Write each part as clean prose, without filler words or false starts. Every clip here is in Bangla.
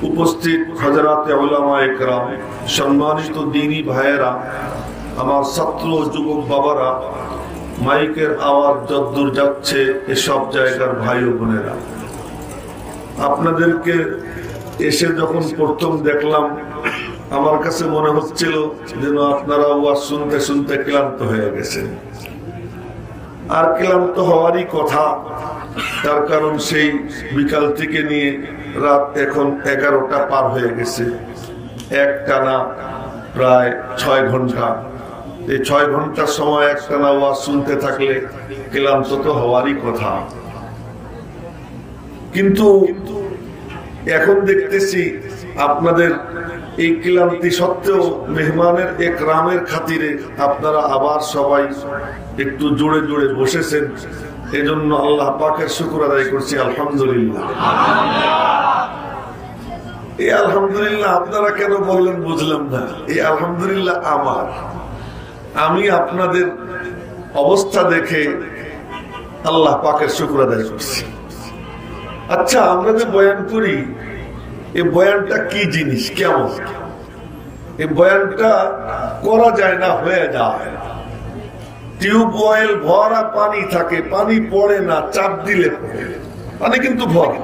উপস্থিত হযরতে উলামায়ে কেরাম, সম্মানিত দ্বীনী ভাইয়েরা, আমার ছাত্র যুবক বাবারা, মাইকের আওয়াজ যতদূর যাচ্ছে এসব জায়গার ভাই ও বোনেরা, আপনাদেরকে এসে যখন প্রথম দেখলাম আমার কাছে মনে হচ্ছিল যেন আপনারা ওয়াজ শুনতে শুনতে ক্লান্ত হয়ে গেছেন। আর ক্লান্ত হওয়ারই কথা, তার কারণ সেই বিকাল থেকে নিয়ে রাত এখন 11টা পার হয়ে গেছে, একটানা প্রায় 6 ঘন্টা। এই 6 ঘন্টার সময় একটানা ওয়াজ শুনতে থাকলে ক্লান্ত তো হওয়ারই কথা। কিন্তু এখন দেখতেছি আপনাদের এই ক্লান্তি সত্ত্বেও মেহমানের একরামের খাতিরে আপনারা আবার সবাই একটু জোরে জোরে বসেছেন। এজন্য আল্লাহ পাকের শুকর আদায় করছি, আলহামদুলিল্লাহ। এই আলহামদুলিল্লাহ আপনারা কেন বললেন বুঝলাম না। এই আলহামদুলিল্লাহ আমি আপনাদের অবস্থা দেখে আল্লাহ পাকের শুকর আদায় করছি। আচ্ছা, আমরা যে বয়ান করি, এই বয়ানটা কি জিনিস, কেমন? এই বয়ানটা করা যায় না, হয়ে যায়। টিউবওয়েল ভরা পানি থাকে, পানি পড়ে না, চাপ দিলে পড়ে। পানি কিন্তু ভরা,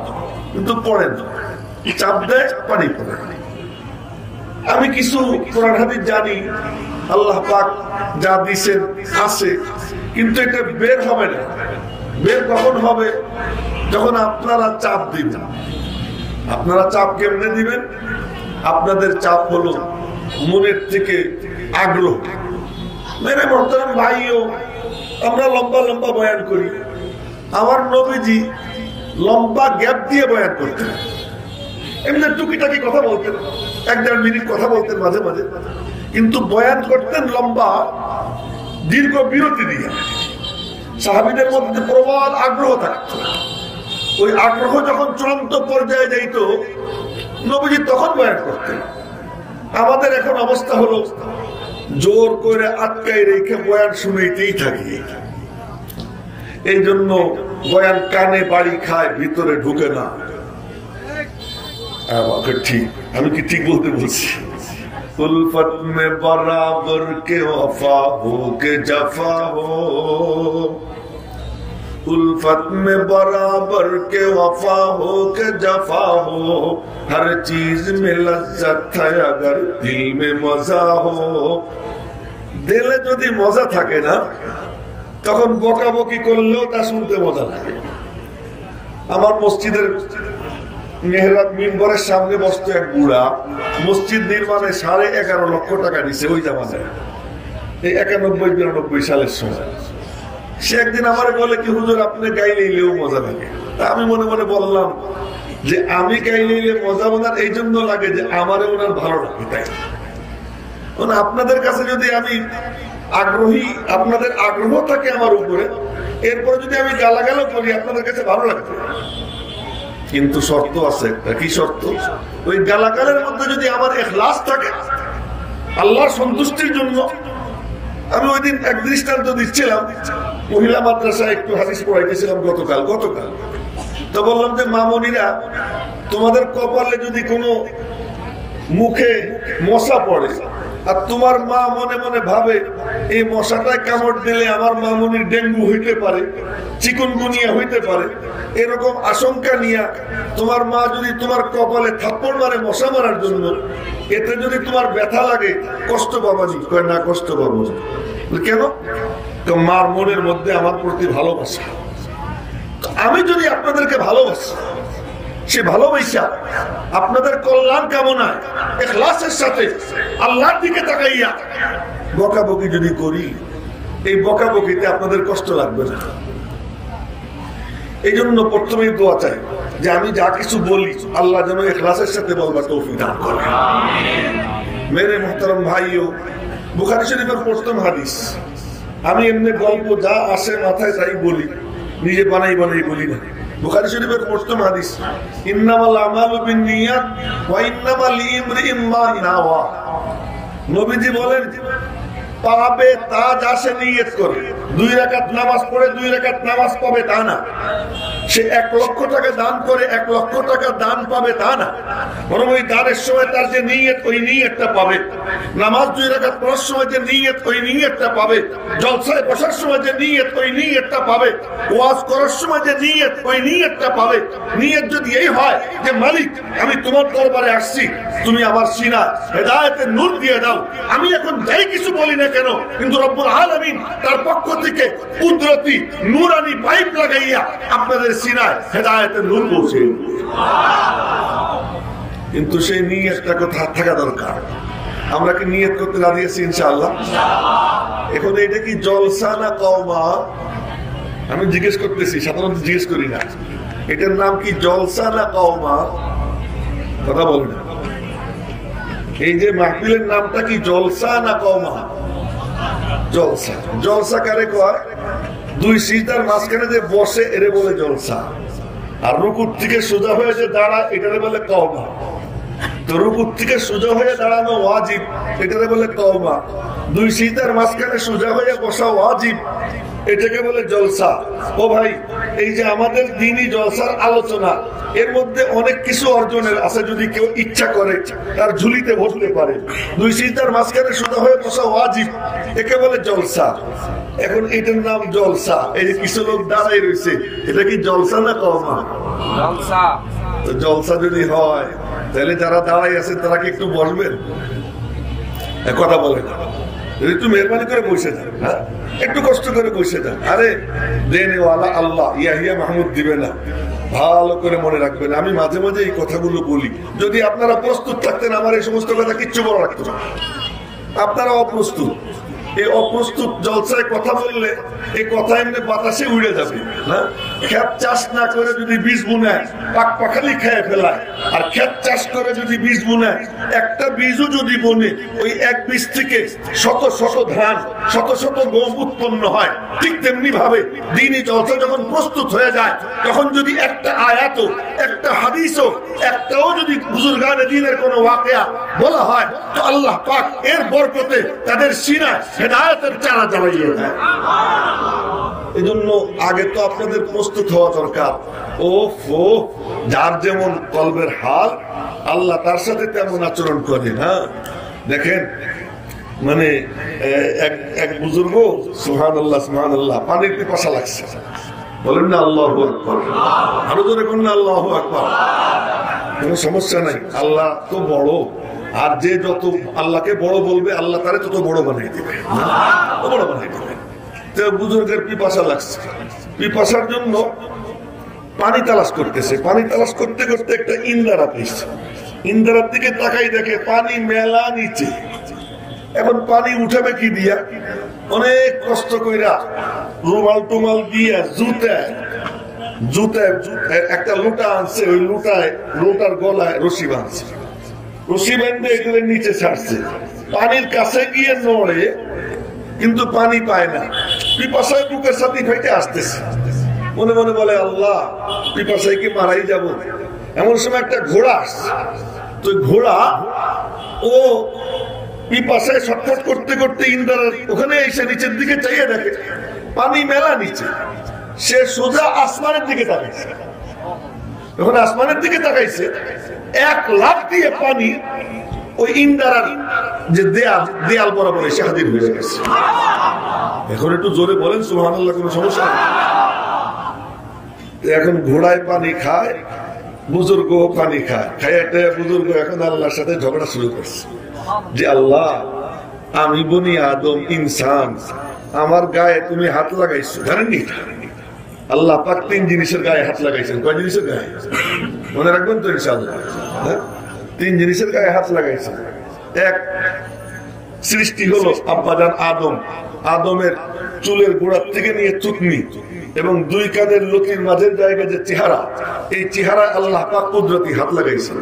কিন্তু পড়ে না, চাপ দেয় পানি পড়ে। আমি কিছু কোরআন হাদিস জানি, আল্লাহ পাক যা দিছেন আছে, কিন্তু এটা বের হবে না। বের কখন হবে? যখন আপনারা চাপ দিবেন। আপনারা চাপ কেমনে দিবেন? আপনাদের চাপ হলো মনের থেকে আগ্রহ। মেরে মোহতারাম ভাইও, আমরা লম্বা লম্বা বয়ান করি। আমার নবীজি লম্বা গ্যাপ দিয়ে বয়ান করতেন, এমনি টুকিটাকি কথা বলতেন, 1-1.5 মিনিট কথা বলতেন মাঝে মাঝে, কিন্তু বয়ান করতেন লম্বা দীর্ঘ বিরতি দিয়ে। সাহাবীদের মধ্যে প্রবল আগ্রহ থাকতো। ওই আগ্রহ যখন চূড়ান্ত পর্যায়ে যাইতো, নবীজি তখন বয়ান করতেন। আমাদের এখন অবস্থা হলো জোর করে আটকাই রেখে বয়ান শুনেইতেই থাকি। এই জন্য বয়ান কানে বাড়ি খায়, ভিতরে ঢুকে না। ঠিক, আমি কি ঠিক বলতে বলছি? उल्फत में बराबर के वफा हो के जफा हो, उल्फत में बराबर के वफा हो के जफा हो, हर चीज में लज्जत है अगर दिल में मजा हो। दिले যদি মজা থাকে না, তখন বকাবকি করলেও তা শুনতে মজা লাগে। আমার মসজিদের মেহরাব মিম্বরের সামনে বসতো এক বুড়া, মসজিদ নির্মাণে 11.5 লক্ষ টাকা দিছে ওই জামানায়, এই 91-92 সালের সময়। সে একদিন আমার বলে কি, হুজুর আপনি গাইলেও মজা লাগে। আমি মনে মনে বললাম যে আমি গাইলে মজা ওনার এই জন্য লাগে যে আমারে ওনার ভালো লাগে। তাই আপনাদের কাছে যদি আমি আগ্রহী, আপনাদের আগ্রহ থাকে আমার উপরে, এরপরে যদি আমি গালাগালও করি আপনাদের কাছে ভালো লাগবে। কিন্তু শর্ত আছে একটা। কি শর্ত? ওই গালাগালের মধ্যে যদি আমার ইখলাস থাকে, আল্লাহর সন্তুষ্টির জন্য। আমি ওই দিন এক দৃষ্টান্ত দিচ্ছিলাম, মহিলা মাদ্রাসায় একটু হাদিস পড়াইতেছিলাম গতকাল। তো বললাম যে মামুনিরা, তোমাদের কপালে যদি কোনো মুখে মশা পড়ে আর তোমার মা মনে মনে ভাবে এই মশাটায় কামড় দিলে আমার মামুনির ডেঙ্গু হইতে পারে, চিকুনগুনিয়া হইতে পারে, এরকম আশঙ্কা নিয়ে তোমার মা যদি তোমার কপালে থাপ্পড় মারে মশা মারার জন্য, এতে যদি তোমার ব্যথা লাগে, কষ্ট পাবানি? কয় না, কষ্ট পাবো। কেন? মার মনের মধ্যে আমার প্রতি ভালোবাসা। আমি যদি আপনাদেরকে ভালোবাসি, সে ভালোবাসা আপনাদের কল্যাণ কামনায় ইখলাসের সাথে আল্লাহর দিকে তাকাইয়া বকাবকি যদি করি, এই বকাবকিতে আপনাদের কষ্ট লাগবে না। এই জন্য প্রথমেই দোয়া চাই যে আমি যা কিছু বলি আল্লাহ যেন ইখলাসের সাথে বলবার তৌফিক দান করেন। মেরে মুহতারাম ভাইও, বুখারী শরীফের প্রথম হাদিস। আমি এমনি গল্প যা আসে মাথায় তাই বলি, নিজে বানাই বলি না। বুখারী শরীফের প্রথম হাদিস, ইন্নামাল আমালু বিন্নিয়াত ওয়া ইন্নামা লিইমরিইম মা নাওয়া। নবীজি বলেন, পাবে তা যা সে নিয়ত করে। 2 রাকাত নামাজ পড়ে 2 রাকাত নামাজ পাবে তা না। সে 1 লক্ষ টাকা দান করে 1 লক্ষ টাকা দান পাবে তা না, বরং ওই দানের সময় তার যে নিয়ত ওই নিয়তটা পাবে, নামাজ 2 রাকাত পড়ার সময় যে নিয়ত ওই নিয়তটা পাবে, জলসায় বসার সময় যে নিয়ত ওই নিয়তটা পাবে, ওয়াজ করার সময় যে নিয়ত ওই নিয়তটা পাবে। নিয়ত যদি এই হয় যে মালিক আমি তোমার দরবারে আসছি, তুমি আমার সিনা হেদায়েতের নূর দিয়ে দাও, আমি এখন যাই কিছু বলি না কেন কিন্তু রব্বুল আলামিন তার পক্ষ থেকে কুদরতি নূরানি পাইপ লাগাইয়া আপনাদের সিনায় হেদায়েতের নূর পৌঁছে। কিন্তু সেই নিয়তটা কোথায় থাকা দরকার? আমরা কি নিয়ত করতে রাজি আছি ইনশাআল্লাহ? এখন এটা কি জলসা না কওমা? আমি জিজ্ঞেস করতেছি, সাধারণত জিজ্ঞেস করি না। এটার নাম কি জলসা না কওমা? কথা বলেন। এই যে মাহফিলের নামটা কি জলসা না কওমা? জলসা। জলসা কারে কয়? 2 সিজদার মাঝখানে যে বসে এরে বলে জলসা, আর রুকুর থেকে সোজা হয়ে যে দাঁড়ায় এটারে বলে কওমা। তো রুকুর থেকে সোজা হয়ে দাঁড়ানো ওয়াজিব, এটারে বলে কওমা। 2 সিজদার মাঝখানে সোজা হয়ে বসা ওয়াজিব, এটাকে বলে জলসা। ও ভাই, এই যে আমাদের দ্বীনি জলসার আলোচনা, এর মধ্যে অনেক কিছু অর্জনের আছে। যদি কেউ ইচ্ছা করে তার ঝুলিতে বসতে পারে। 2 সিজদার মাঝখানে সোজা হয়ে বসা ওয়াজিব, একে বলে জলসা। এখন এটার নাম জলসা। এই যে কিছু লোক দাঁড়াই রয়েছে, এটা কি জলসা না কওমা? জলসা। তো জলসা যদি হয় তাহলে যারা দাঁড়াই আছে তারা কি একটু বসবেন? কথা বলে না, একটু মেহরবানি করে বসে যান, একটু কষ্ট করে বসে যান। আরে দেনেওয়ালা আল্লাহ, ইয়াহিয়া মাহমুদ দিবে না। ভালো করে মনে রাখবেন, আমি মাঝে মাঝে এই কথাগুলো বলি। যদি আপনারা প্রস্তুত থাকতেন আমার এই সমস্ত কথা কিচ্ছু বড় রাখতো না। আপনারা অপ্রস্তুত। এই অপ্রস্তুত জলসায় কথা বললে এই কথা এমনি বাতাসে উড়ে যাবে না। ক্ষেত চাষ না করে যদি বীজ বুনে পাক পাখালি খেয়ে ফেলায়, আর ক্ষেত চাষ করে যদি বীজ বুনে, একটা বীজও যদি বনে ওই এক বীজ থেকে শত শত ধান, শত শত গম উৎপন্ন হয়। ঠিক তেমনি ভাবে দ্বীনি জলসা যখন প্রস্তুত হয়ে যায়, তখন যদি একটা আয়াত, একটা হাদিসও, একটাও যদি বুজুর্গানে দ্বীনের কোনো ওয়াকিয়া বলা হয়, তো আল্লাহ পাক এর বরকতে তাদের সিনায় হেদায়েতের চারা জ্বালাইয়ে দেয়। এজন্য আগে তো আপনাদের প্রস্তুত হওয়া দরকার। যার যেমন কলবের হাল, আল্লাহ তার সাথে তেমন আচরণ করে। হ্যাঁ, দেখেন মানে এক বুজুর্গ সুবহানাল্লাহ সুবহানাল্লাহ পানির পিপাসা লাগছে, বলেন না আল্লাহু আকবার, আরো জোরে বলেন না আল্লাহু আকবার। কোনো সমস্যা নাই, আল্লাহ তো বড়, আর যে যত আল্লাহকে বড় বলবে আল্লাহ তারে তত বড় বানিয়ে দেবে, বড় বানিয়ে দেবে। বুজুর্গের পিপাসা লাগছে, পিপাসার জন্য পানি তালাশ করতেছে। পানি তালাশ করতে করতে একটা ইন্দারা পেয়েছে। ইন্দারার দিকে তাকাই দেখে পানি মেলা নিচে। এখন পানি উঠাবে কি দিয়া? অনেক কষ্ট কইরা রুমাল টুমাল দিয়া জুতায় একটা লোটা আনছে। ওই লোটার গলায় রশি বাঁধছে। রশি বেঁধে এগুলো নিচে ছাড়ছে। পানির কাছে গিয়ে নড়ে, কিন্তু পানি পায় না। পিপাসায় বুকের সাথে ফেটে আসতেছে। মনে মনে বলে আল্লাহ, পিপাসায় কি মারাই যাব। এমন সময় একটা ঘোড়া আসছে। তো ঘোড়া ও পিপাসায় ছটফট করতে করতে ইন্দ্রার ওখানে এসে নিচের দিকে চাইয়ে দেখে পানি মেলা নিচে। সে সোজা আসমানের দিকে তাকাইছে। যখন আসমানের দিকে তাকাইছে, 1 লাফ দিয়ে পানি ওই ইন্দারার যে দেয়াল বরাবর এসে হাজির হয়ে গেছে। এখন একটু জোরে বলেন সুবহানাল্লাহ, কোনো সমস্যা নেই। এখন ঘোড়ায় পানি খায়, বুজুর্গ পানি খায়। খাইয়াটা বুজুর্গ এখন আল্লাহর সাথে ঝগড়া শুরু করছে যে আল্লাহ, আমি বনি আদম ইনসান, আমার গায়ে তুমি হাত লাগাইছো। জানেননি আল্লাহ পাক 3 জিনিসের গায়ে হাত লাগাইছেন। কয় জিনিসের গায়ে? মনে রাখবেন তো ইনশাআল্লাহ। 3 জিনিসের গায়ে হাত লাগাইছেন। এক, সৃষ্টি হলো আব্বাজান আদম, আদমের চুলের গোড়ার থেকে নিয়ে চুকনি এবং 2 কানের লতির মাঝের জায়গায় যে চেহারা, এই চেহারা আল্লাহ পাক কুদরতি হাত লাগাইছেন।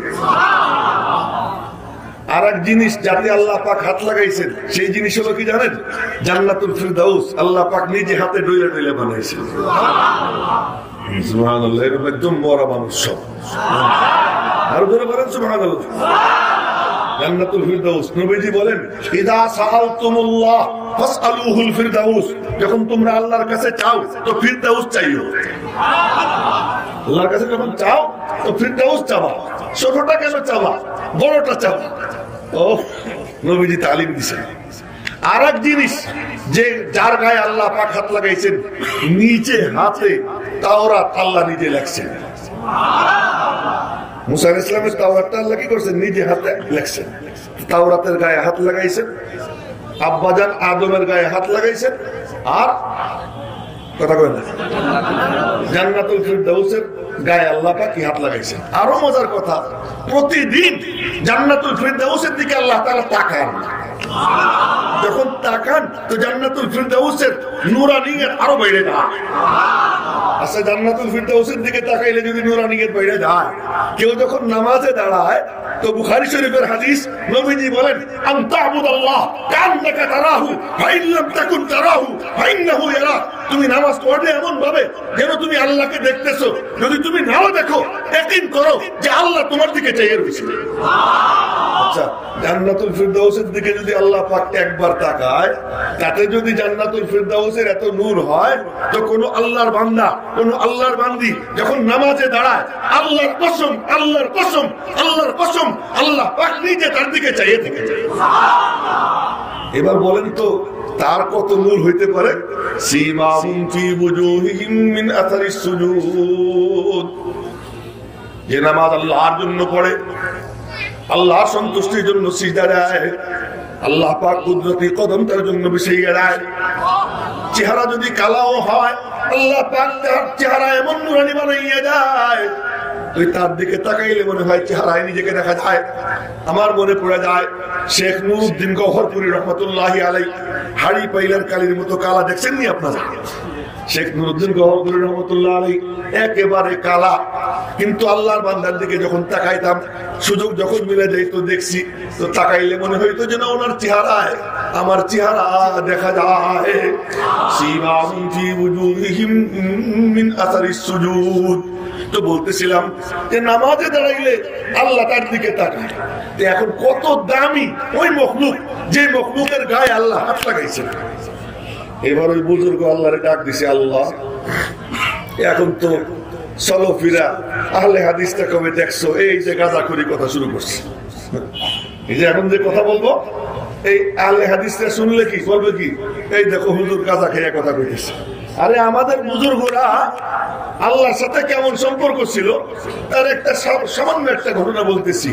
আর এক জিনিস যাতে আল্লাহ পাক হাত লাগাইছেন, সেই জিনিস হলো কি জানেন? জান্নাতুল ফিরদাউস আল্লাহ পাক নিজে হাতে ডইলে ডইলে বানাইছেন। সুবহানাল্লাহ, এরকম একদম মরা মানুষ সব। আর ধরে বলেন সুবহানাল্লাহ। জান্নাতুল ফিরদাউস, নবীজি বলেন ইদা সাআলতুমুল্লাহ ফাসআলুহুল ফিরদাউস, যখন তোমরা আল্লাহর কাছে চাও তো ফিরদাউস চাইও। আল্লাহর কাছে যখন চাও তো ফিরদাউস চাওয়া। ছোটটা কেন চাওয়া, বড়টা চাওয়া। ও নবীজি তালিম দিয়েছেন। আর এক জিনিস, যে যার গায়ে আল্লাহ পাক হাত লাগাইছেন, নিচে হাতে তাওরাত আল্লাহ নিজে লেখছেন। মুসা আলাইহিস সালামের তাওরাতটা আল্লাহ কি করছেন, নিজে হাতে লেখছেন। তাওরাতের গায়ে হাত লাগাইছেন, আব্বাজান আদমের গায়ে হাত লাগাইছেন, আর কথা কয় না জান্নাতুল ফিরদাউসের গায়ে আল্লাহ পাক হাত লাগাইছেন। আরো মজার কথা, প্রতিদিন জান্নাতুল ফিরদাউসের দিকে আল্লাহ তাআলা তাকান। যখন তাকান তো জান্নাতুল ফিরদাউসের নূরানিয়ত আরো বেড়ে যায়। আচ্ছা, জান্নাতুল ফিরদাউসের দিকে তাকাইলে যদি নূরানিয়ত বেড়ে যায়, কেউ যখন নামাজে দাঁড়ায় তো বুখারী শরীফের হাদিস, নবীজি বলেন আনতাবুদাল্লাহ কান্নাকা তারাহু ফাইন লাম তাকুন তারাহু ফাইন্নাহু ইয়ারা। তুমি নামাজ পড়লে এমন ভাবে যেন তুমি আল্লাহকে দেখতেছো। যদি তুমি নাও দেখো, ইয়াকিন করো যে আল্লাহ তোমার দিকে চেয়ে রয়েছে। আচ্ছা, জান্নাতুল ফিরদাউসের দিকে যদি আল্লাহ পাক একবার তাকায়, তাতে যদি জান্নাতুল ফিরদাউসের এত নূর হয়, তো কোন আল্লাহর বান্দা, কোন আল্লাহর বান্দি যখন নামাজে দাঁড়ায়, আল্লাহর কসম, আল্লাহর কসম, আল্লাহর কসম, আল্লাহ পাক নিজে তার দিকে চাইয়ে থেকে যায়। এবার বলেন তো তার কত নূর হইতে পারে। সীমাহুম ফি বুজুহিহিম মিন আথারিস সুজুদ। যে নামাজ আল্লাহর জন্য পড়ে, আল্লাহর সন্তুষ্টির জন্য সিজদা দেয়, আল্লাহ পাক কুদরতি কদম তার জন্য বিছিয়ে দেয়। চেহারা যদি কালাও হয়, আল্লাহ পাক তার চেহারা এমন নুরানি বানাইয়া দেয়, তুই তার দিকে তাকাইলে মনে হয় চেহারায় নিজেকে দেখা যায়। আমার মনে পড়ে যায় শেখ নুরউদ্দিন গওহরপুরী রহমতুল্লাহি আলাইহি, হাড়ি পাইলার কালির মতো কালা দেখছেন নি আপনারা? শেখ নুরউদ্দিন গওহরপুরী রহমতুল্লাহ আলাইহি একেবারে কালা, কিন্তু আল্লাহর বান্দার দিকে যখন তাকাইতাম, সুযোগ যখন মিলে যাইতো দেখছি, তো তাকাইলে মনে হইতো যেন ওনার চেহারায় আমার চেহারা দেখা যায়। সীমাহুম ফি বুজুহিহিম মিন আসারিস সুজুদ। তো বলতেছিলাম যে নামাজে দাঁড়াইলে আল্লাহ তার দিকে তাকায়। এখন কত দামি ওই মখলুক, যে মখলুকের গায়ে আল্লাহ হাত লাগাইছেন। এবার ওই বুজুর্গ আল্লাহরে ডাক দিছে, আল্লাহ এখন তো চলো ফিরা আহলে হাদিসটা কবে দেখছো? এই যে গাঁজাখুরি কথা শুরু করছে, এই যে এখন যে কথা বলবো, এই আহলে হাদিসটা শুনলে কি বলবে, কি এই দেখো হুজুর গাঁজা খেয়ে কথা কইতেছে। আরে আমাদের বুজুর্গরা আল্লাহর সাথে কেমন সম্পর্ক ছিল তার একটা সামান্য একটা ঘটনা বলতেছি।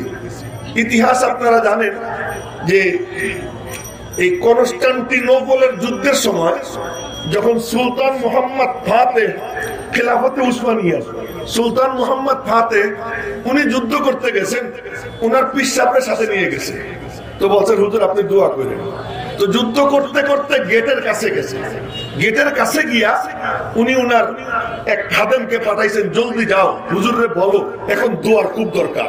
ইতিহাস আপনারা জানেন যে এই কনস্টান্টিনোপলের যুদ্ধের সময় যখন সুলতান মোহাম্মদ ফাতেহ, খেলাফতে উসমানিয়া, সুলতান মোহাম্মদ ফাতেহ উনি যুদ্ধ করতে গেছেন, উনার পিসাবের সাথে নিয়ে গেছে। তো বলছেন হুজুর আপনি দোয়া করেন। তো যুদ্ধ করতে করতে গেটের কাছে গেছে, গেটের কাছে গিয়া উনি উনার এক খাদেমকে পাঠাইছেন, জলদি যাও হুজুরে বলো এখন দোয়ার খুব দরকার।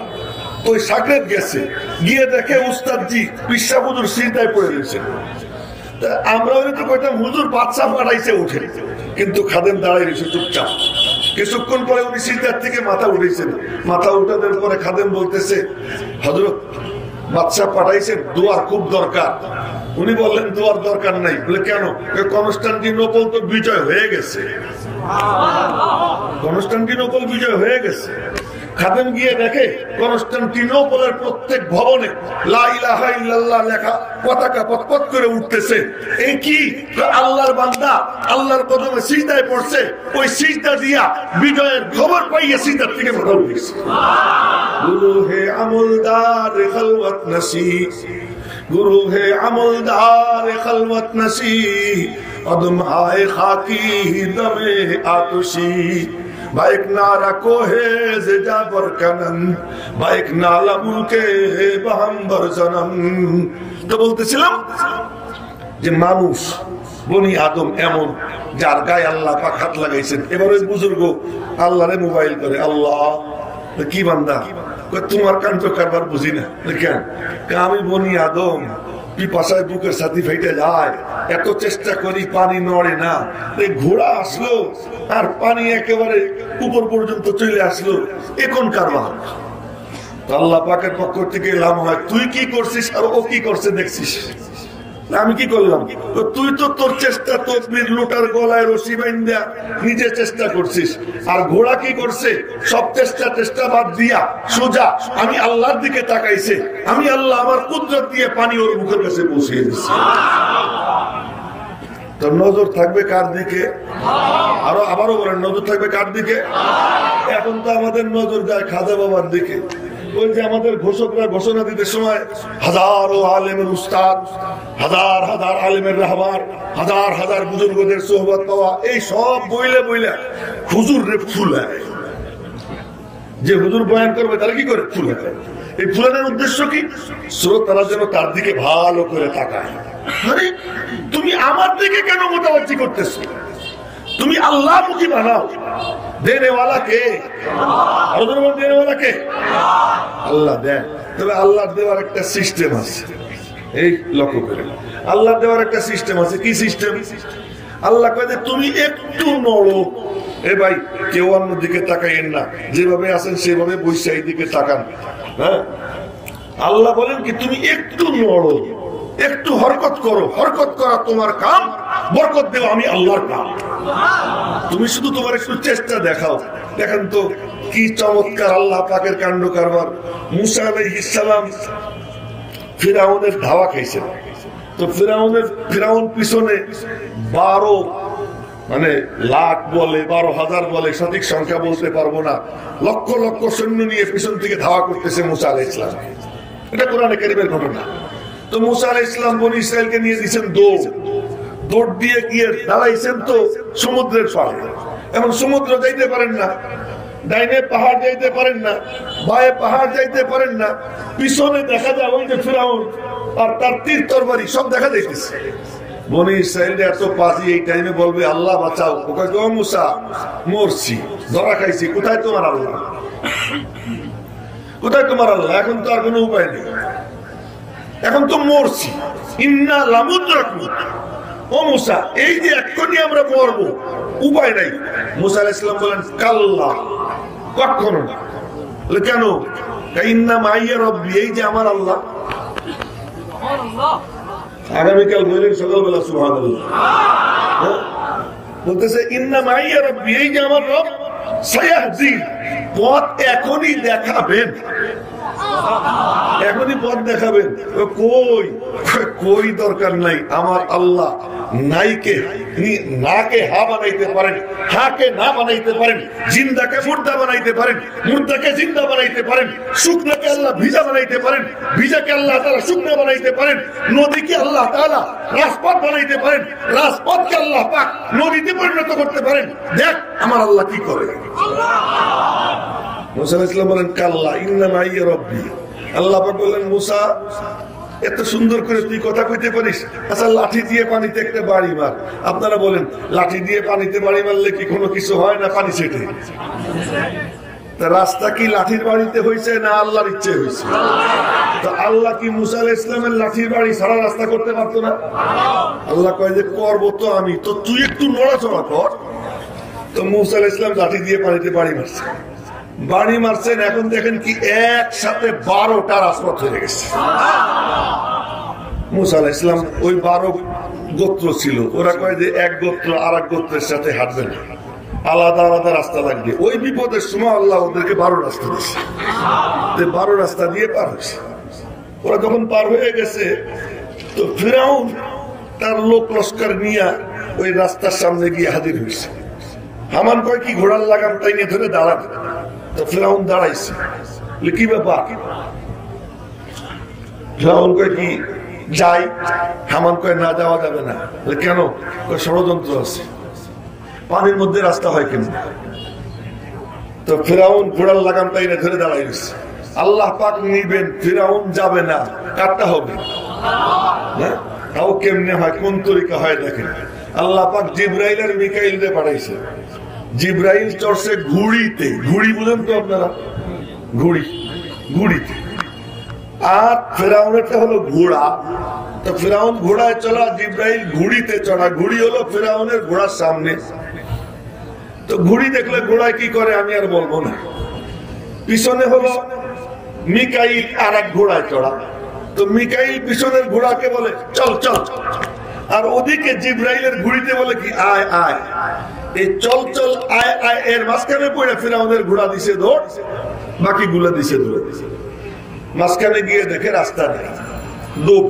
তো ওই সাকরেত গেছে, গিয়ে দেখে উস্তাদজি পিসাব হুজুর সিজদায় পড়ে রয়েছেন। আমরা তো কইতাম হুজুর বাদশা পাঠাইছে উঠে, কিন্তু খাদেম দাঁড়াই রয়েছে চুপচাপ। কিছুক্ষণ পরে উনি সিজদার থেকে মাথা উঠেছেন, মাথা উঠানোর পরে খাদেম বলতেছে, হযরত বাদশা পাঠাইছেন, দোয়ার খুব দরকার। উনি বললেন দোয়ার দরকার নাই। বলে কেন? কনস্টান্টিনোপল তো বিজয় হয়ে গেছে, কনস্টান্টিনোপল বিজয় হয়ে গেছে। খাদেম গিয়ে দেখে কনস্টান্টিনোপলের প্রত্যেক ভবনে লা ইলাহা ইল্লাল্লাহ লেখা পতাকা পতপত করে উঠতেছে। এই কি? আল্লাহর বান্দা আল্লাহর কদমে সিজদায় পড়ছে, ওই সিজদা দিয়া বিজয়ের খবর পাইয়ে সিজদার থেকে মাথা উঠেছে। গুরু হে আমলদার খলওয়াত নসি, গুরু হে আমলদার খলওয়াত নসি, কদম হায় খাকি দমে আতশি, বাইক নারা কোহে যে জাবর কানন, বাইক নালা মুলকে বাহাম্বর জনম। তো বলতেছিলাম যে মানুষ বনি আদম এমন যার গায়ে আল্লাহ পাক হাত লাগাইছেন। এবার ওই বুজুর্গ আল্লাহরে মোবাইল করে, আল্লাহ কি বান্দা তোমার কাণ্ড কারবার বুঝি না। কেন? আমি বনি আদম, পিপাসায় বুকের সাথে ফেটে যায়, এত চেষ্টা করি পানি নড়ে না। ঘোড়া আসলো আর পানি একেবারে উপর পর্যন্ত চলে আসলো, এখন কারবার। আল্লাহ পাকের পক্ষ থেকে এলাম হয়, তুই কি করছিস আর ও কি করছে দেখছিস। আমি কি করলাম? তুই তো তোর চেষ্টা তকবীর লুটার গলায় রশি বাইন্ধা নিজে চেষ্টা করছিস, আর ঘোড়া কি করছে? সব চেষ্টা বাদ দিয়া সোজা আমি আল্লাহর দিকে তাকাইছে। আমি আল্লাহ আমার কুদরত দিয়ে পানি ওর মুখের কাছে পৌঁছিয়ে দিচ্ছি। তো নজর থাকবে কার দিকে? আবারও বলেন, নজর থাকবে কার দিকে? এখন তো আমাদের নজর যায় খাজা বাবার দিকে। ওই যে আমাদের ঘোষকরা ঘোষণা দিতে সময় হাজারো আলেমের উস্তাদ, হাজার হাজার আলেমের রাহবার, হাজার হাজার বুজুর্গদের সোহবত পাওয়া, এই সব বইলে হুজুর রে ফুলায়। যে হুজুর বয়ান করবে তারা কি করে? ফুলায়। এই ফুলানোর উদ্দেশ্য কি? শ্রোতারা যেন তার দিকে ভালো করে তাকায়। আরে তুমি আমার দিকে কেন মোতাবাজ্জি করতেছো? তুমি আল্লাহমুখী বানাও। দেনেওয়ালা কে? দেনেওয়ালা কে? আল্লাহ দেন। তবে আল্লাহ দেওয়ার একটা সিস্টেম আছে, এই লক্ষ্য করে। আল্লাহ দেওয়ার একটা সিস্টেম আছে। কি সিস্টেম? আল্লাহ কয়ে তুমি একটু নড়ো। এ ভাই, কেউ অন্য দিকে তাকাইয়েন না, যেভাবে আছেন সেভাবে বৈশা এই দিকে তাকান। হ্যাঁ, আল্লাহ বলেন কি তুমি একটু নড়ো, একটু হরকত করো। হরকত করা তোমার কাম, বরকত দেওয়া আমি আল্লাহর কাম। তুমি শুধু তোমার একটু চেষ্টা দেখাও। দেখেন তো কি চমৎকার আল্লাহ পাকের কাণ্ড কারবার। মুসা আলাইহিস সালাম ফিরাউনের ধাওয়া খাইছেন। তো ফিরাউন পিছনে 12 লাখ বলে, 12,000 বলে, সঠিক সংখ্যা বলতে পারবো না, লক্ষ লক্ষ সৈন্য নিয়ে পিছন থেকে ধাওয়া করতেছে মুসা আলাইহিস সালাম। এটা কোরআনে কারীমের ঘটনা। তো মুসা আলাইহিস সালাম বনি ইসরাইলকে নিয়ে দিয়েছেন দৌড় দিয়ে গিয়ে দাঁড়াইছেন তো সমুদ্রের পাড়ে। এখন সমুদ্র যাইতে পারেন না, ডাইনে পাহাড় যাইতে পারেন না, বায়ে পাহাড় যাইতে পারেন না। পিছনে দেখা যায় ওই যে ফিরাউন আর তার তীর তরবারি সব দেখা যাইতেছে। বনি ইসরাইলরা এত পাজি, এই টাইমে বলবে আল্লাহ বাঁচাও। ওকে ও মুসা, মরছি, ধরা খাইছি, কোথায় তোমার আল্লাহ? কোথায় তোমার আল্লাহ? এখন তো আর কোনো উপায় নেই, এখন তো মরছি। ইন্না লামুদরাকু। ও মুসা, এই যে এক্ষুনি আমরা মরবো, উপায় নাই। মুসা আলাইহিস সালাম বলেন কাল্লা, কখনো না। কেন? ইন্না মাইয়া রব্বি, এই যে আমার আল্লাহ। আগামীকাল বললেন সকালবেলা সুবহানাল্লাহ, বলতেছে ইন্না মাইয়া রব্বি, এই যে আমার রব, সায়াহদিন, পথ এখনই দেখাবেন, এখনই পথ দেখাবেন। কই দরকার নাই, আমার আল্লাহ নাইকে নাকে হা বানাইতে পারেন, হাকে না বানাইতে পারেন, জিন্দাকে মুর্দা বানাইতে পারেন, মুর্দাকে জিন্দা বানাইতে পারেন, শুকনাকে আল্লাহ ভিজা বানাইতে পারেন, ভিজাকে আল্লাহ তাআলা শুকনা বানাইতে পারেন, নদীকে আল্লাহ তাআলা রাজপথ বানাইতে পারেন, রাজপথকে আল্লাহ পাক নদীতে পরিণত করতে পারেন। দেখ আমার আল্লাহ কি করে। মুসা আলাইহিস সালাম বলেন কাল্লা ইন্না মাইয়া রব্বি। আল্লাহ পাক বললেন মুসা, এত সুন্দর করে তুই কথা কইতে পারিস, আচ্ছা লাঠি দিয়ে পানিতে একটা বাড়ি মার। আপনারা বলেন লাঠি দিয়ে পানিতে বাড়ি মারলে কি কোনো কিছু হয় না? পানি ছেটে। রাস্তা কি লাঠির বাড়িতে হয়েছে না আল্লাহর ইচ্ছে হয়েছে? তো আল্লাহ কি মুসা আলাইহিস সালামের লাঠির বাড়ি সারা রাস্তা করতে পারতো না? আল্লাহ কয় যে করবো তো আমি, তো তুই একটু নড়াচড়া কর। তো মুসা আলাইহিস সালাম লাঠি দিয়ে পানিতে বাড়ি মারছেন। এখন দেখেন কি একসাথে 12টা রাজপথ হয়ে গেছে। মুসা আলাইহিস সালাম ওই 12 গোত্র ছিল, ওরা কয় যে এক গোত্র আর এক গোত্রের সাথে হাঁটবে না, আলাদা আলাদা রাস্তা লাগবে। ওই বিপদের সময় আল্লাহ ওদেরকে 12 রাস্তা দিয়েছে, 12 রাস্তা দিয়ে পার হয়েছে। ওরা যখন পার হয়ে গেছে, তো ফিরাউন তার লোক লস্কর নিয়ে ওই রাস্তার সামনে গিয়ে হাজির হয়েছে। হামান কয় কি ঘোড়ার লাগাম তাই নিয়ে ধরে দাঁড়াবে। তো ফিরাউন দাঁড়াইছে, কি ব্যাপার? ফিরাউন কয় কি যাই? হামান কয় না, যাওয়া যাবে না। কেন? ষড়যন্ত্র আছে। পানির মধ্যে রাস্তা হয় কেন? তো ফিরাউন ঘোড়ার লাগাম তাই নিয়ে ধরে দাঁড়াইছে। আল্লাহ পাক নিবেন, ফিরাউন যাবে না, কাটতে হবে। হ্যাঁ, তাও কেমনে হয়, কোন তরিকা হয় দেখেন। আল্লাহ পাক জিবরাইল আর মিকাইল রে পাঠাইছে। জিবরাইল চড়ছে ঘুড়িতে, ঘুড়ি বুঝেন তো আপনারা? ঘুড়িতে। আর ফেরাউনেরটা হলো ঘোড়া। তো ফেরাউন ঘোড়ায় চলা, জিবরাইল ঘুড়িতে চড়া। ঘুড়ি হলো ফেরাউনের ঘোড়ার সামনে। তো ঘুড়ি দেখলে ঘোড়ায় কি করে আমি আর বলবো না। পিছনে হলো মিকাইল আর এক ঘোড়ায় চড়া। তো মিকাইল পিছনের ঘোড়াকে বলে চল চল, আর ওদিকে জিব্রাইলের ঘুড়িতে বলে কি আয় আয়। এই চল চল আয় আয় এর মাঝখানে পড়ে ফিরআউনের ঘোড়া দিছে দৌড়, বাকি গুলা দিছে দৌড়। মাঝখানে গিয়ে দেখে রাস্তা নেই, দৌড়।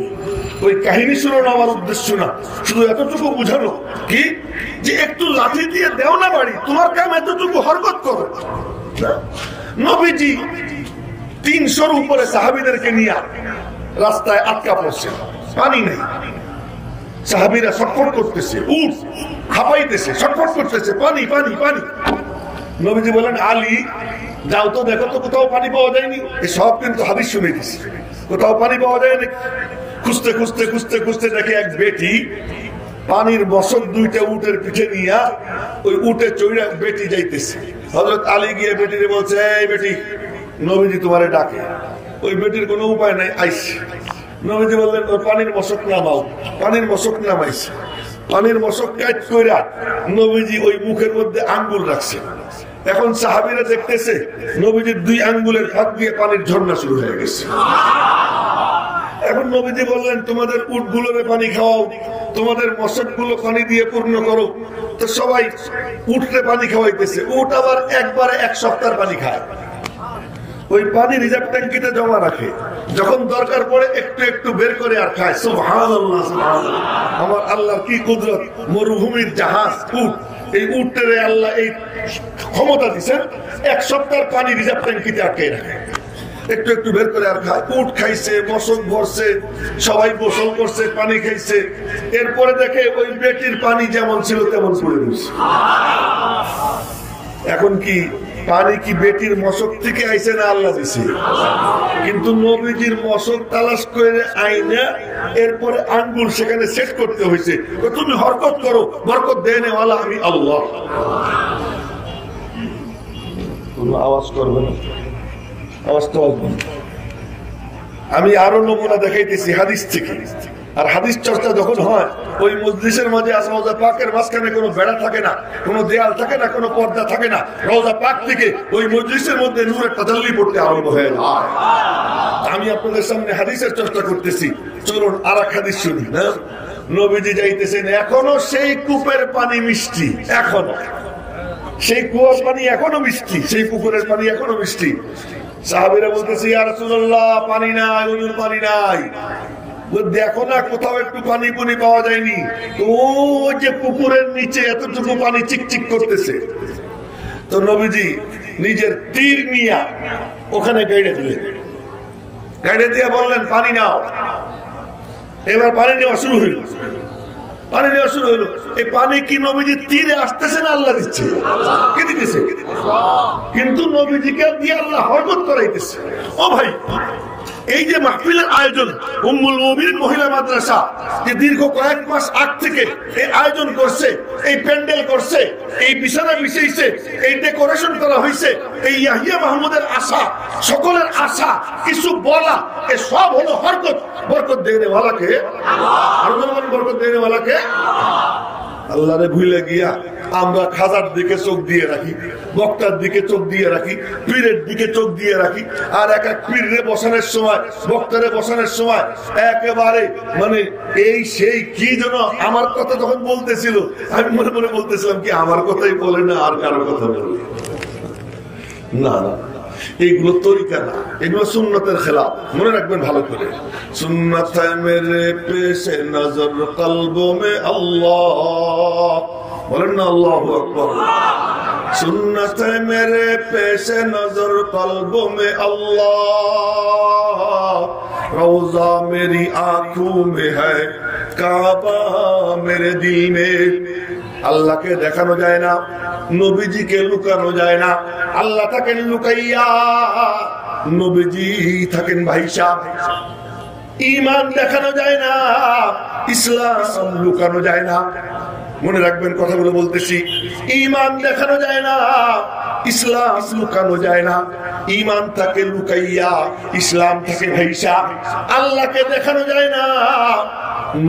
ওই কাহিনী শুনো আমার উদ্দেশ্য না, শুধু এতটুকু বুঝানো কি যে একটু লাঠি দিয়ে দেও না বাড়ি, তোমার কাম এতটুকু হরকত করো। নবীজি 300-র উপরে সাহাবীদেরকে নিয়ে রাস্তায় আটকা পড়ছে, পানি নেই, সাহাবীরা ছটফট করতেছে, উঠ হাঁপাইতেছে, ছটফট করতেছে, পানি পানি পানি। নবীজি বলেন আলী যাও তো দেখো তো কোথাও পানি পাওয়া যায়নি। এই সব কিন্তু হাদিস শুনে দিচ্ছে, কোথাও পানি পাওয়া যায়নি। খুঁজতে খুঁজতে খুঁজতে খুঁজতে দেখে এক বেটি পানির বছর 2টা উটের পিঠে নিয়ে ওই উটে চড়ে বেটি যাইতেছে। হযরত আলী গিয়ে বেটিরে বলছে এই বেটি নবীজি তোমারে ডাকে। ওই বেটির কোনো উপায় নাই, আইসে। নবীজি বললেন ওই পানির মশক নামাও। পানির মশক নামাইছে, পানির মশক কাট কইরা নবীজি ওই মুখের মধ্যে আঙ্গুল রাখছে। এখন সাহাবীরা দেখতেছে নবীজির 2 আঙ্গুলের ফাঁক দিয়ে পানির ঝর্ণা শুরু হয়ে গেছে। এখন নবীজি বললেন তোমাদের উটগুলোরে পানি খাওয়াও, তোমাদের মশকগুলো পানি দিয়ে পূর্ণ করো। তো সবাই উটরে পানি খাওয়াইতেছে। উট আবার একবারে 1 সপ্তাহ পানি খায়, ওই পানি রিজার্ভ ট্যাঙ্কিতে জমা রাখে, যখন দরকার পড়ে একটু একটু বের করে আর খায়। সুবহানাল্লাহ সুবহানাল্লাহ, আমার আল্লাহর কি কুদরত। মরুভূমির জাহাজ উট, এই উটরে আল্লাহ এই ক্ষমতা দিয়েছেন 1 সপ্তাহ পানি রিজার্ভ ট্যাঙ্কিতে আটকে রাখে, একটু একটু বের করে আর খায়। উট খাইছে, মশক ভরছে, সবাই গোসল করছে, পানি খাইছে। এরপরে দেখে ওই বেটির পানি যেমন ছিল তেমন পড়ে দিচ্ছে। এখন কি পানি কি বেটির মশক থেকে আইছে না আল্লাহ দিছে? কিন্তু নবীজির মশক তালাশ করে আইনা এরপরে আঙ্গুল সেখানে সেট করতে হয়েছে। তুমি হরকত করো, বরকত দেনেওয়ালা আমি আল্লাহ। কোনো আওয়াজ করবে না, আওয়াজ তো আমি আরো নমুনা দেখাইতেছি হাদিস থেকে। আর হাদিস চর্চা যখন হয় ওই মজলিসের মাঝে আসা রওজা পাকের মাঝখানে কোনো বেড়া থাকে না, কোনো দেয়াল থাকে না, কোনো পর্দা থাকে না। রওজা পাক থেকে ওই মজলিসের মধ্যে নূরের তাজাল্লি পড়তে আরম্ভ হয়ে যায়। আমি আপনাদের সামনে হাদিসের চর্চা করতেছি, চলুন আর এক হাদিস শুনি না। নবীজি যাইতেছেন, এখনো সেই কূপের পানি মিষ্টি, এখনো সেই কুয়ার পানি এখনো মিষ্টি, সেই পুকুরের পানি এখনো মিষ্টি। সাহাবীরা বলতেছে ইয়া রাসূলুল্লাহ পানি নাই, ওজুর পানি নাই। দেখো না কোথাও একটু পানি পুনি পাওয়া যায়নি, ও যে পুকুরের নিচে এতটুকু পানি চিকচিক করতেছে। তো নবীজি নিজের তীর নিয়ে ওখানে গাইড়ে দিলেন, গাইড়ে দিয়ে বললেন পানি নাও। এবার পানি নেওয়া শুরু হইল, পানি নেওয়া শুরু হইল। এই পানি কি নবীজি তীরে আসতেছে না আল্লাহ দিচ্ছে? কে দিতেছে? কিন্তু নবীজিকে দিয়ে আল্লাহ হরকত করাইতেছে। ও ভাই, এই যে মাহফিলের আয়োজন উম্মুল মুমিনিন মহিলা মাদ্রাসা যে দীর্ঘ কয়েক মাস আগ থেকে এই আয়োজন করছে, এই প্যান্ডেল করছে, এই বিছানা বিছাইছে, এই ডেকোরেশন করা হয়েছে, এই ইয়াহিয়া মাহমুদের আশা, সকলের আশা কিছু বলা, এ সব হলো হরকত। বরকত দেনেওয়ালাকে আর বরকত দেনেওয়ালাকে আল্লাহরে ভুলে গিয়া আমরা খাজার দিকে চোখ দিয়ে রাখি, বক্তার দিকে চোখ দিয়ে রাখি, পীরের দিকে চোখ দিয়ে রাখি। আর এক এক পীরে বসানোর সময়, বক্তারে বসানোর সময় একেবারে মানে এই সেই কি যেন আমার কথা যখন বলতেছিল, আমি মনে মনে বলতেছিলাম কি আমার কথাই বলে না আর কারো কথা বলে না। না, এইগুলো তরিকা না, এগুলো সুন্নতের খেলাফ। মনে রাখবেন ভালো করে, সুন্নত है मेरे पेश नजर कल्बों में अल्लाह, বলেন না আল্লাহু আকবার। सुन्नत है मेरे पेश नजर कल्बों में अल्लाह, रोजा मेरी आंखों में है, काबा मेरे दिल में। আল্লাহকে দেখানো যায় না, নবীজিকে লুকানো যায় না। আল্লাহ থাকেন লুকাইয়া, নবীজি থাকেন ভাইসা। ঈমান দেখানো যায় না, ইসলাম লুকানো যায় না। মনে রাখবেন কথাগুলো বলতেছি, ঈমান দেখানো যায় না, ইসলাম লুকানো যায় না। ঈমান থাকে লুকাইয়া, ইসলাম থাকে ভাইসা। আল্লাহকে দেখানো যায় না,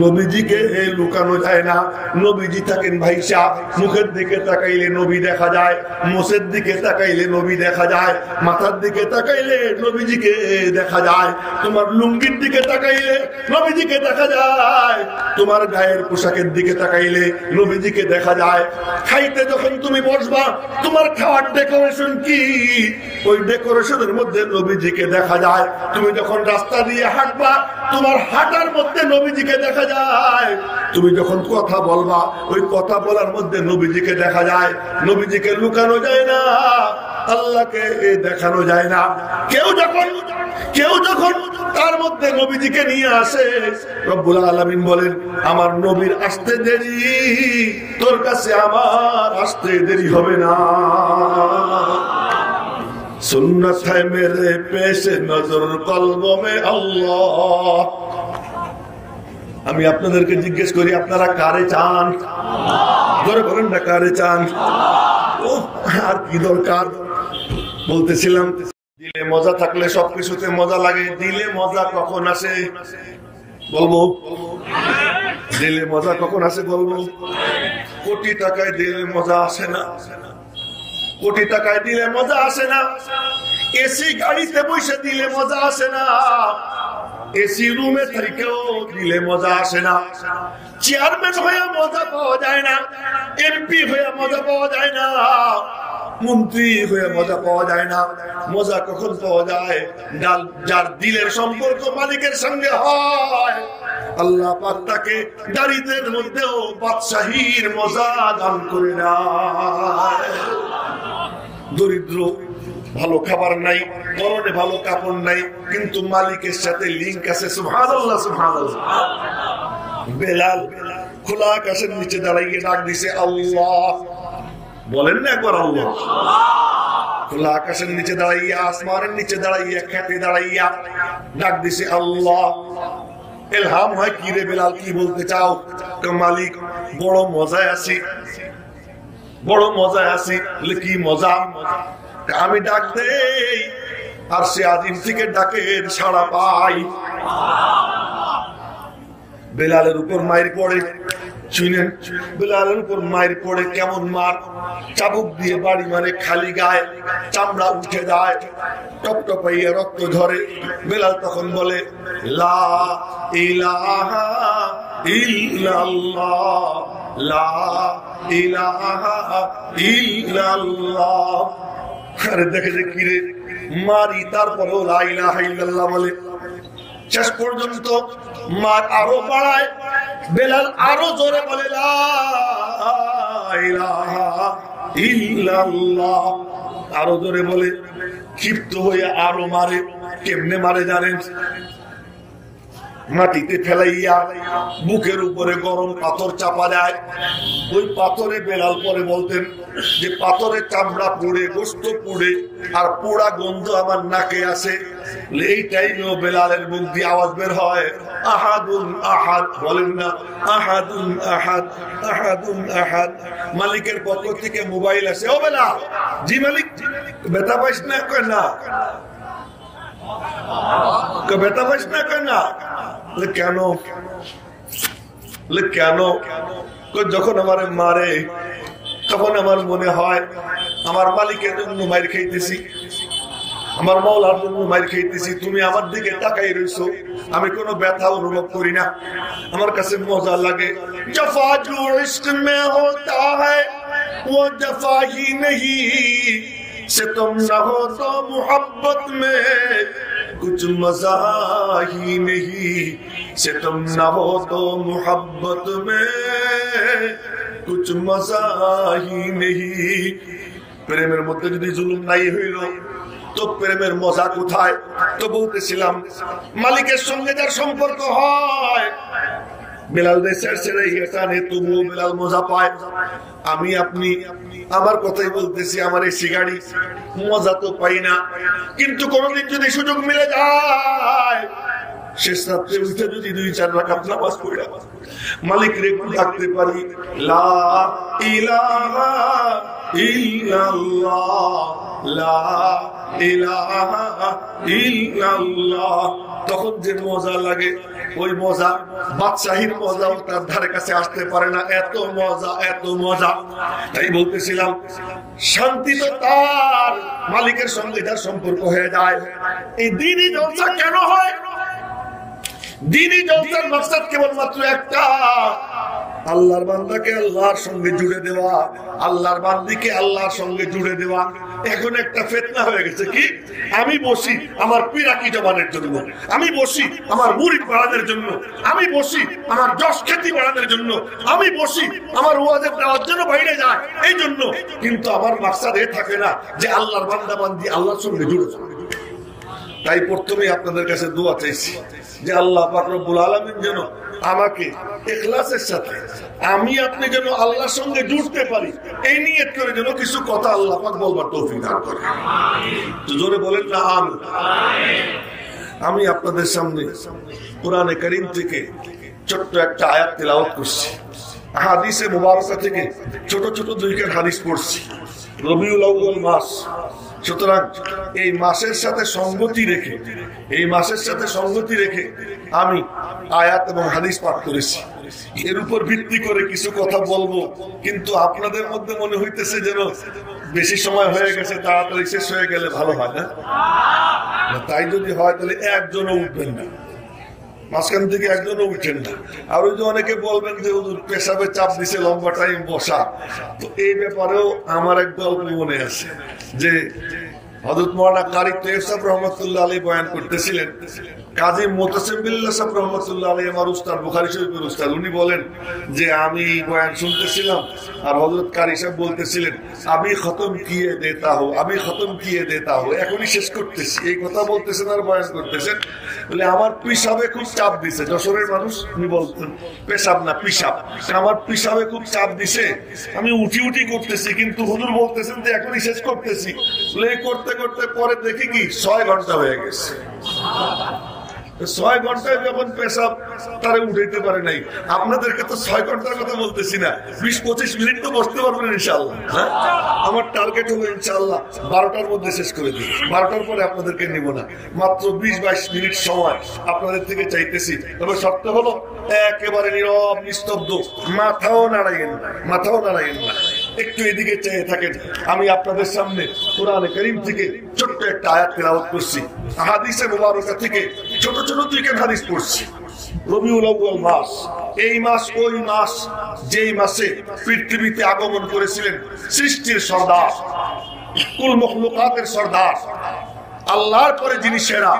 নবীজিকে লুকানো যায় না। নবীজি থাকেন ভাইসা, মুখের দিকে তাকাইলে নবী দেখা যায়, মোষের দিকে তাকাইলে নবী দেখা যায়, মাথার দিকে তাকাইলে নবীজিকে দেখা যায়, তোমার লুঙ্গির দিকে তাকাইলে নবীজিকে দেখা যায়, তোমার গায়ের পোশাকের দিকে তাকাইলে নবীজিকে দেখা যায়। খাইতে যখন তুমি বসবা, তোমার খাওয়ার ডেকোরেশন কি, ওই ডেকোরেশনের মধ্যে নবীজিকে দেখা যায়। তুমি যখন রাস্তা দিয়ে হাঁটবা, তোমার হাঁটার মধ্যে নবীজিকে দেখা যায়। তুমি যখন কথা বলবা, ওই কথা বলার মধ্যে নবীজিকে দেখা যায়। নবীজিকে লুকানো যায় না, আল্লাহকে দেখানো যায় না। কেউ যখন তার মধ্যে নবীজিকে নিয়ে আসে, রব্বুল আলামিন বলেন, আমার নবীর আসতে দেরি, তোর কাছে আমার আসতে দেরি হবে না। সুন্নত হ্যায় মেরে পেশে নজর কলব মে আল্লাহ। আমি আপনাদেরকে জিজ্ঞেস করি, আপনারা কারে চান? ধরে বলেন না, কারে চান? ও আর কি দরকার? বলতেছিলাম, দিলে মজা থাকলে সবকিছুতে মজা লাগে। দিলে মজা কখন আসে বলবো? দিলে মজা কখন আসে বলবো? কোটি টাকায় দিলে মজা আসে না, কোটি টাকায় দিলে মজা আসে না। এসি গাড়িতে বসে দিলে মজা আসে না, এসি রুমে থেকেও দিলে মজা আসে না। চেয়ারম্যান হয়ে মজা পাওয়া যায় না, এমপি হয়ে মজা পাওয়া যায় না, মন্ত্রী হয়ে মজা পাওয়া যায় না। মজা কখন পাওয়া যায়? যার দিলের সম্পর্ক মালিকের সঙ্গে হয়, আল্লাহ পাক তাকে দারিদ্রের মধ্যেও বাদশাহীর মজা দান করে দেয়। দরিদ্র, ভালো খাবার নাই, পরনে ভালো কাপড় নাই, কিন্তু মালিকের সাথে লিংক আছে। সুবহানাল্লাহ, সুবহানাল্লাহ। বেলাল খোলা আকাশের নিচে দাঁড়াইয়ে ডাক দিছে আল্লাহ। বলেন না একবার আল্লাহ। খোলা আকাশের নিচে দাঁড়াইয়া, আসমানের নিচে দাঁড়াইয়া, খেতে দাঁড়াইয়া ডাক দিছে আল্লাহ। ইলহাম হয়, কি রে বেলাল, কি বলতে চাও? মালিক, বড় মজায় আছি, বড় মজায় আছি। কি মজা? আমি ডাক দেই আর সে আদিম থেকে ডাকের সাড়া পাই। বেলালের উপর মায়ের পড়ে, শুনেন, বেলালের উপর মায়ের পড়ে। কেমন মার? চাবুক দিয়ে বাড়ি মারে, খালি গায়ে চামড়া উঠে যায়, টপ টপাইয়া রক্ত ঝরে। বেলাল তখন বলে, লা ইলাহা ইল্লাল্লাহ, লা ইলাহা ইল্লাল্লাহ। আরে দেখে যে কিরে মারি, তারপরেও লা ইলাহা ইল্লাল্লাহ বলে। শেষ পর্যন্ত মার আরো বাড়ায়, বেলাল আরো জোরে বলে লা ইলাহা ইল্লাল্লাহ, আরো জোরে বলে। ক্ষিপ্ত হয়ে আরো মারে। কেমনে মারে জানেন? মাটিতে ফেলাইয়া বুকের উপরে গরম পাথর চাপা যায়। ওই পাথরে বেলাল পরে বলতেন যে পাথরের চামড়া পুড়ে, গোস্ত পুড়ে, আর পোড়া গন্ধ আমার নাকে আসে। এই টাইমেও বেলালের মুখ দিয়ে আওয়াজ বের হয়, আহাদুন আহাদ। বলেন না, আহাদুন আহাদ, আহাদুন আহাদ। মালিকের পক্ষ থেকে মোবাইল আসে, ও বেলাল। জি মালিক। ব্যথা পাইস না? কয় না। ব্যথা পাইস না? কয় না। কেন? কেন? যখন আমার মারে, তখন আমার মনে হয় আমার মালিকের জন্য মাইর খাইতেছি, আমার মাওলার জন্য মাইর খাইতেছি। তুমি আমার দিকে তাকাই রইছো, আমি কোনো ব্যথা অনুভব করি না, আমার কাছে মজা লাগে। জফা জো ইশক মে হোতা হ্যায় वो जफा ही नहीं, सितम न हो तो मोहब्बत में कुछ मजा ही नहीं, सितम न हो तो मोहब्बत में कुछ मजा ही नहीं। প্রেমের মধ্যে যদি জুলুম নাই হইল তো প্রেমের মজা কোথায়? তো বলতেছিলাম, মালিকের সঙ্গে যার সম্পর্ক হয়, বেলাল দেশের ছেড়ে টানে, তবুও বেলাল মজা পায়। আমি আপনি আমার কথাই বলতেছি, আমার এসি গাড়ি, মজা তো পাই না। কিন্তু কোনদিন যদি সুযোগ মিলে যায়, শেষ রাত্রে উঠে যদি 2-4 রাকাত নামাজ পড়া মালিক রে ডাকতে পারি, লা ইলাহা ইল্লাল্লাহ, লা ইলাহা ইল্লাল্লাহ, তখন যে মজা লাগে ওই মজা বাদশাহীর মজাও তার ধারে কাছে আসতে পারে না, এত মজা এত মজা। তাই বলতেছিলাম শান্তি তো তার মালিকের সঙ্গে যার সম্পর্ক হয়ে যায়। এই দ্বীনি জলসা কেন হয়? দ্বীনি জলসার মাকসাদ কেবলমাত্র একটা, আল্লাহর বান্দাকে আল্লাহর সঙ্গে জুড়ে দেওয়া, আল্লাহর বান্দিকে আল্লাহর সঙ্গে জুড়ে দেওয়া। এখন একটা ফিতনা হয়ে গেছে কি, আমি বসি আমার পিরাকি জবানের জন্য, আমি বসি আমার মুরিদ বাড়ানোর জন্য, আমি বসি আমার যশ খ্যাতি বাড়ানোর জন্য, আমি বসি আমার ওয়াজের দেওয়ার জন্য বাইরে যায় এই জন্য, কিন্তু আমার মাকসাদ এ থাকে না যে আল্লাহর বান্দা বান্দি আল্লাহর সঙ্গে জুড়ে যাবে। তাই প্রথমে আপনাদের কাছে দোয়া চাইছি যে আল্লাহ পাক রব্বুল আলামিন যেন আমাকে ইখলাসের সাথে আমি আপনি যেন আল্লাহর সঙ্গে জুড়তে পারি, এই নিয়ত করে যেন কিছু কথা আল্লাহ পাক বলবার তৌফিক দান করে। তো জোরে বলেন না আমিন। আমি আপনাদের সামনে কোরআনে কারীম থেকে ছোট্ট একটা আয়াত তেলাওয়াত করছি, হাদিসে মুবারাকা থেকে ছোট ছোট দুইখান হাদিস পড়ছি। রবিউল আউয়াল মাস, সুতরাং এই মাসের সাথে সঙ্গতি রেখে, এই মাসের সাথে সঙ্গতি রেখে আমি আয়াত এবং হাদিস পাঠ করেছি। এর উপর ভিত্তি করে কিছু কথা বলবো, কিন্তু আপনাদের মধ্যে মনে হইতেছে যেন বেশি সময় হয়ে গেছে, তাড়াতাড়ি শেষ হয়ে গেলে ভালো হয় না? তাই যদি হয় তাহলে একজনও উঠবেন না, মাঝখান থেকে একজনও উঠেন না। আর ওই যে অনেকে বলবেন যে হুজুর পেশাবে চাপ দিছে, লম্বা টাইম বসা, তো এই ব্যাপারেও আমার এক গল্প মনে আছে যে হযরত মাওলানা কারি তৈয়ব সাহেব রহমাতুল্লাহ আলাইহি বয়ান করতেছিলেন। কাজী মুতাসিম বিল্লাহ সাহেব রহমাতুল্লাহ আলাইহি আমার উস্তাদ, বুখারী শরীফের উস্তাদ, উনি বলেন যে আমি বয়ান শুনতেছিলাম আর হযরত কারি সাহেব বলতেছিলেন আমি খতম কিয়ে দেতা হো, আমি খতম কিয়ে দেতা হো, এখনই শেষ করতেছি, এই কথা বলতেছেন আর বয়ান করতেছেন। বলে আমার পেশাবে খুব চাপ দিছে, যশোরের মানুষ উনি বলতেন পেশাব না পিসাব, আমার পেশাবে খুব চাপ দিছে, আমি উঠি উঠি করতেছি, কিন্তু হুজুর বলতেছেন যে এখনই শেষ করতেছি। বলে করতে করতে পরে দেখি কি 6 ঘন্টা হয়ে গেছে। 6 ঘন্টায় যখন পেশাব তারে উঠাইতে পারে নাই, আপনাদেরকে তো 6 ঘন্টার কথা বলতেছি না, 20-25 মিনিট তো বসতে পারবেন ইনশাআল্লাহ। হ্যাঁ, আমার টার্গেট হলো ইনশাআল্লাহ 12টার মধ্যে শেষ করে দিই, 12টার পরে আপনাদেরকে নিব না, মাত্র 20-22 মিনিট সময় আপনাদের থেকে চাইতেছি। তবে শর্ত হলো একেবারে নীরব নিস্তব্ধ, মাথাও নাড়াইয়েন না, মাথাও নাড়াইয়েন না, একটু এদিকে চেয়ে থাকেন। আমি আপনাদের সামনে কোরআনে কারীম থেকে ছোট্ট একটা আয়াত তেলাওয়াত করছি, হাদিসে মুবারাকা থেকে ছোট ছোট দুইখান হাদিস পড়ছি। রবিউল আউয়াল মাস, এই মাস ওই মাস যেই মাসে পৃথিবীতে আগমন করেছিলেন সৃষ্টির সর্দার, কুল মখলুকাতের সর্দার, আল্লাহর পরে যিনি সেরা,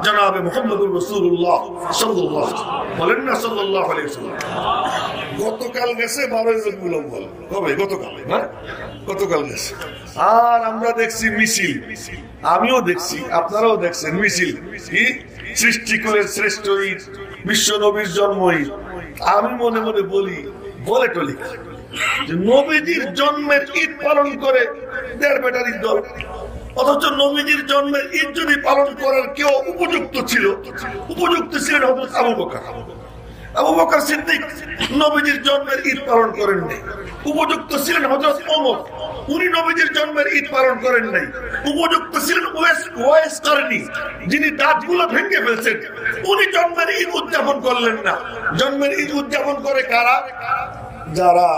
জনাবে মুহাম্মদুর রাসূলুল্লাহ সাল্লাল্লাহু আলাইহি ওয়াসাল্লাম। বলেন না সাল্লাল্লাহু আলাইহি ওয়াসাল্লাম। গতকাল গেছে 12 রবিউল আউয়াল, কবে? গতকাল না, গতকাল গেছে। আর আমরা দেখছি মিছিল, আমিও দেখছি আপনারাও দেখছেন মিছিল, কি সৃষ্টিকুলের শ্রেষ্ঠ ঈদ, বিশ্ব নবীর জন্ম ঈদ। আমি মনে মনে বলি, বলে টলি যে নবীজির জন্মের ঈদ পালন করে 1.5 ব্যাটারির দল, অথচ নবীজির জন্মের ঈদ যদি পালন করার কেউ উপযুক্ত ছিল, উপযুক্ত ছিলেন হযরত আবু বকর। আবু বকর সিদ্দিক নবীজির জন্মের ঈদ পালন করেন নাই। উপযুক্ত ছিলেন হযরত ওমর, উনি নবীজির জন্মের ঈদ পালন করেন নাই। উপযুক্ত ছিলেন ওয়াইস কারনী, যিনি দাঁতগুলো ভেঙে ফেলছেন, উনি জন্মের ঈদ উদযাপন করলেন না। জন্মের ঈদ উদযাপন করে কারা? যারা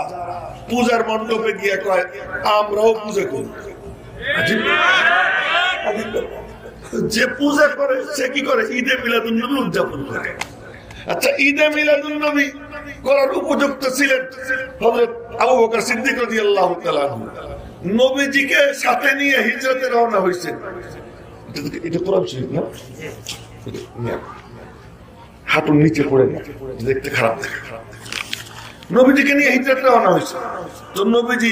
পূজার মণ্ডপে গিয়ে কয় আমরাও পূজা করি। যে পূজা করে সে কি করে? ঈদে মিলাদুন নবী উদযাপন করে। আচ্ছা, ঈদে মিলাদুন নবী করার উপযুক্ত ছিলেন হযরত আবু বকর সিদ্দিক রাদিয়াল্লাহু তাআলা আনহু। নবীজিকে সাথে নিয়ে হিজরতে রওনা হয়েছেন। এটা কোরআন শরীফ না? হাঁটুর নিচে পড়ে না, দেখতে খারাপ দেখে। নবীজিকে নিয়ে হিজরতে রওনা হয়েছে, তো নবীজি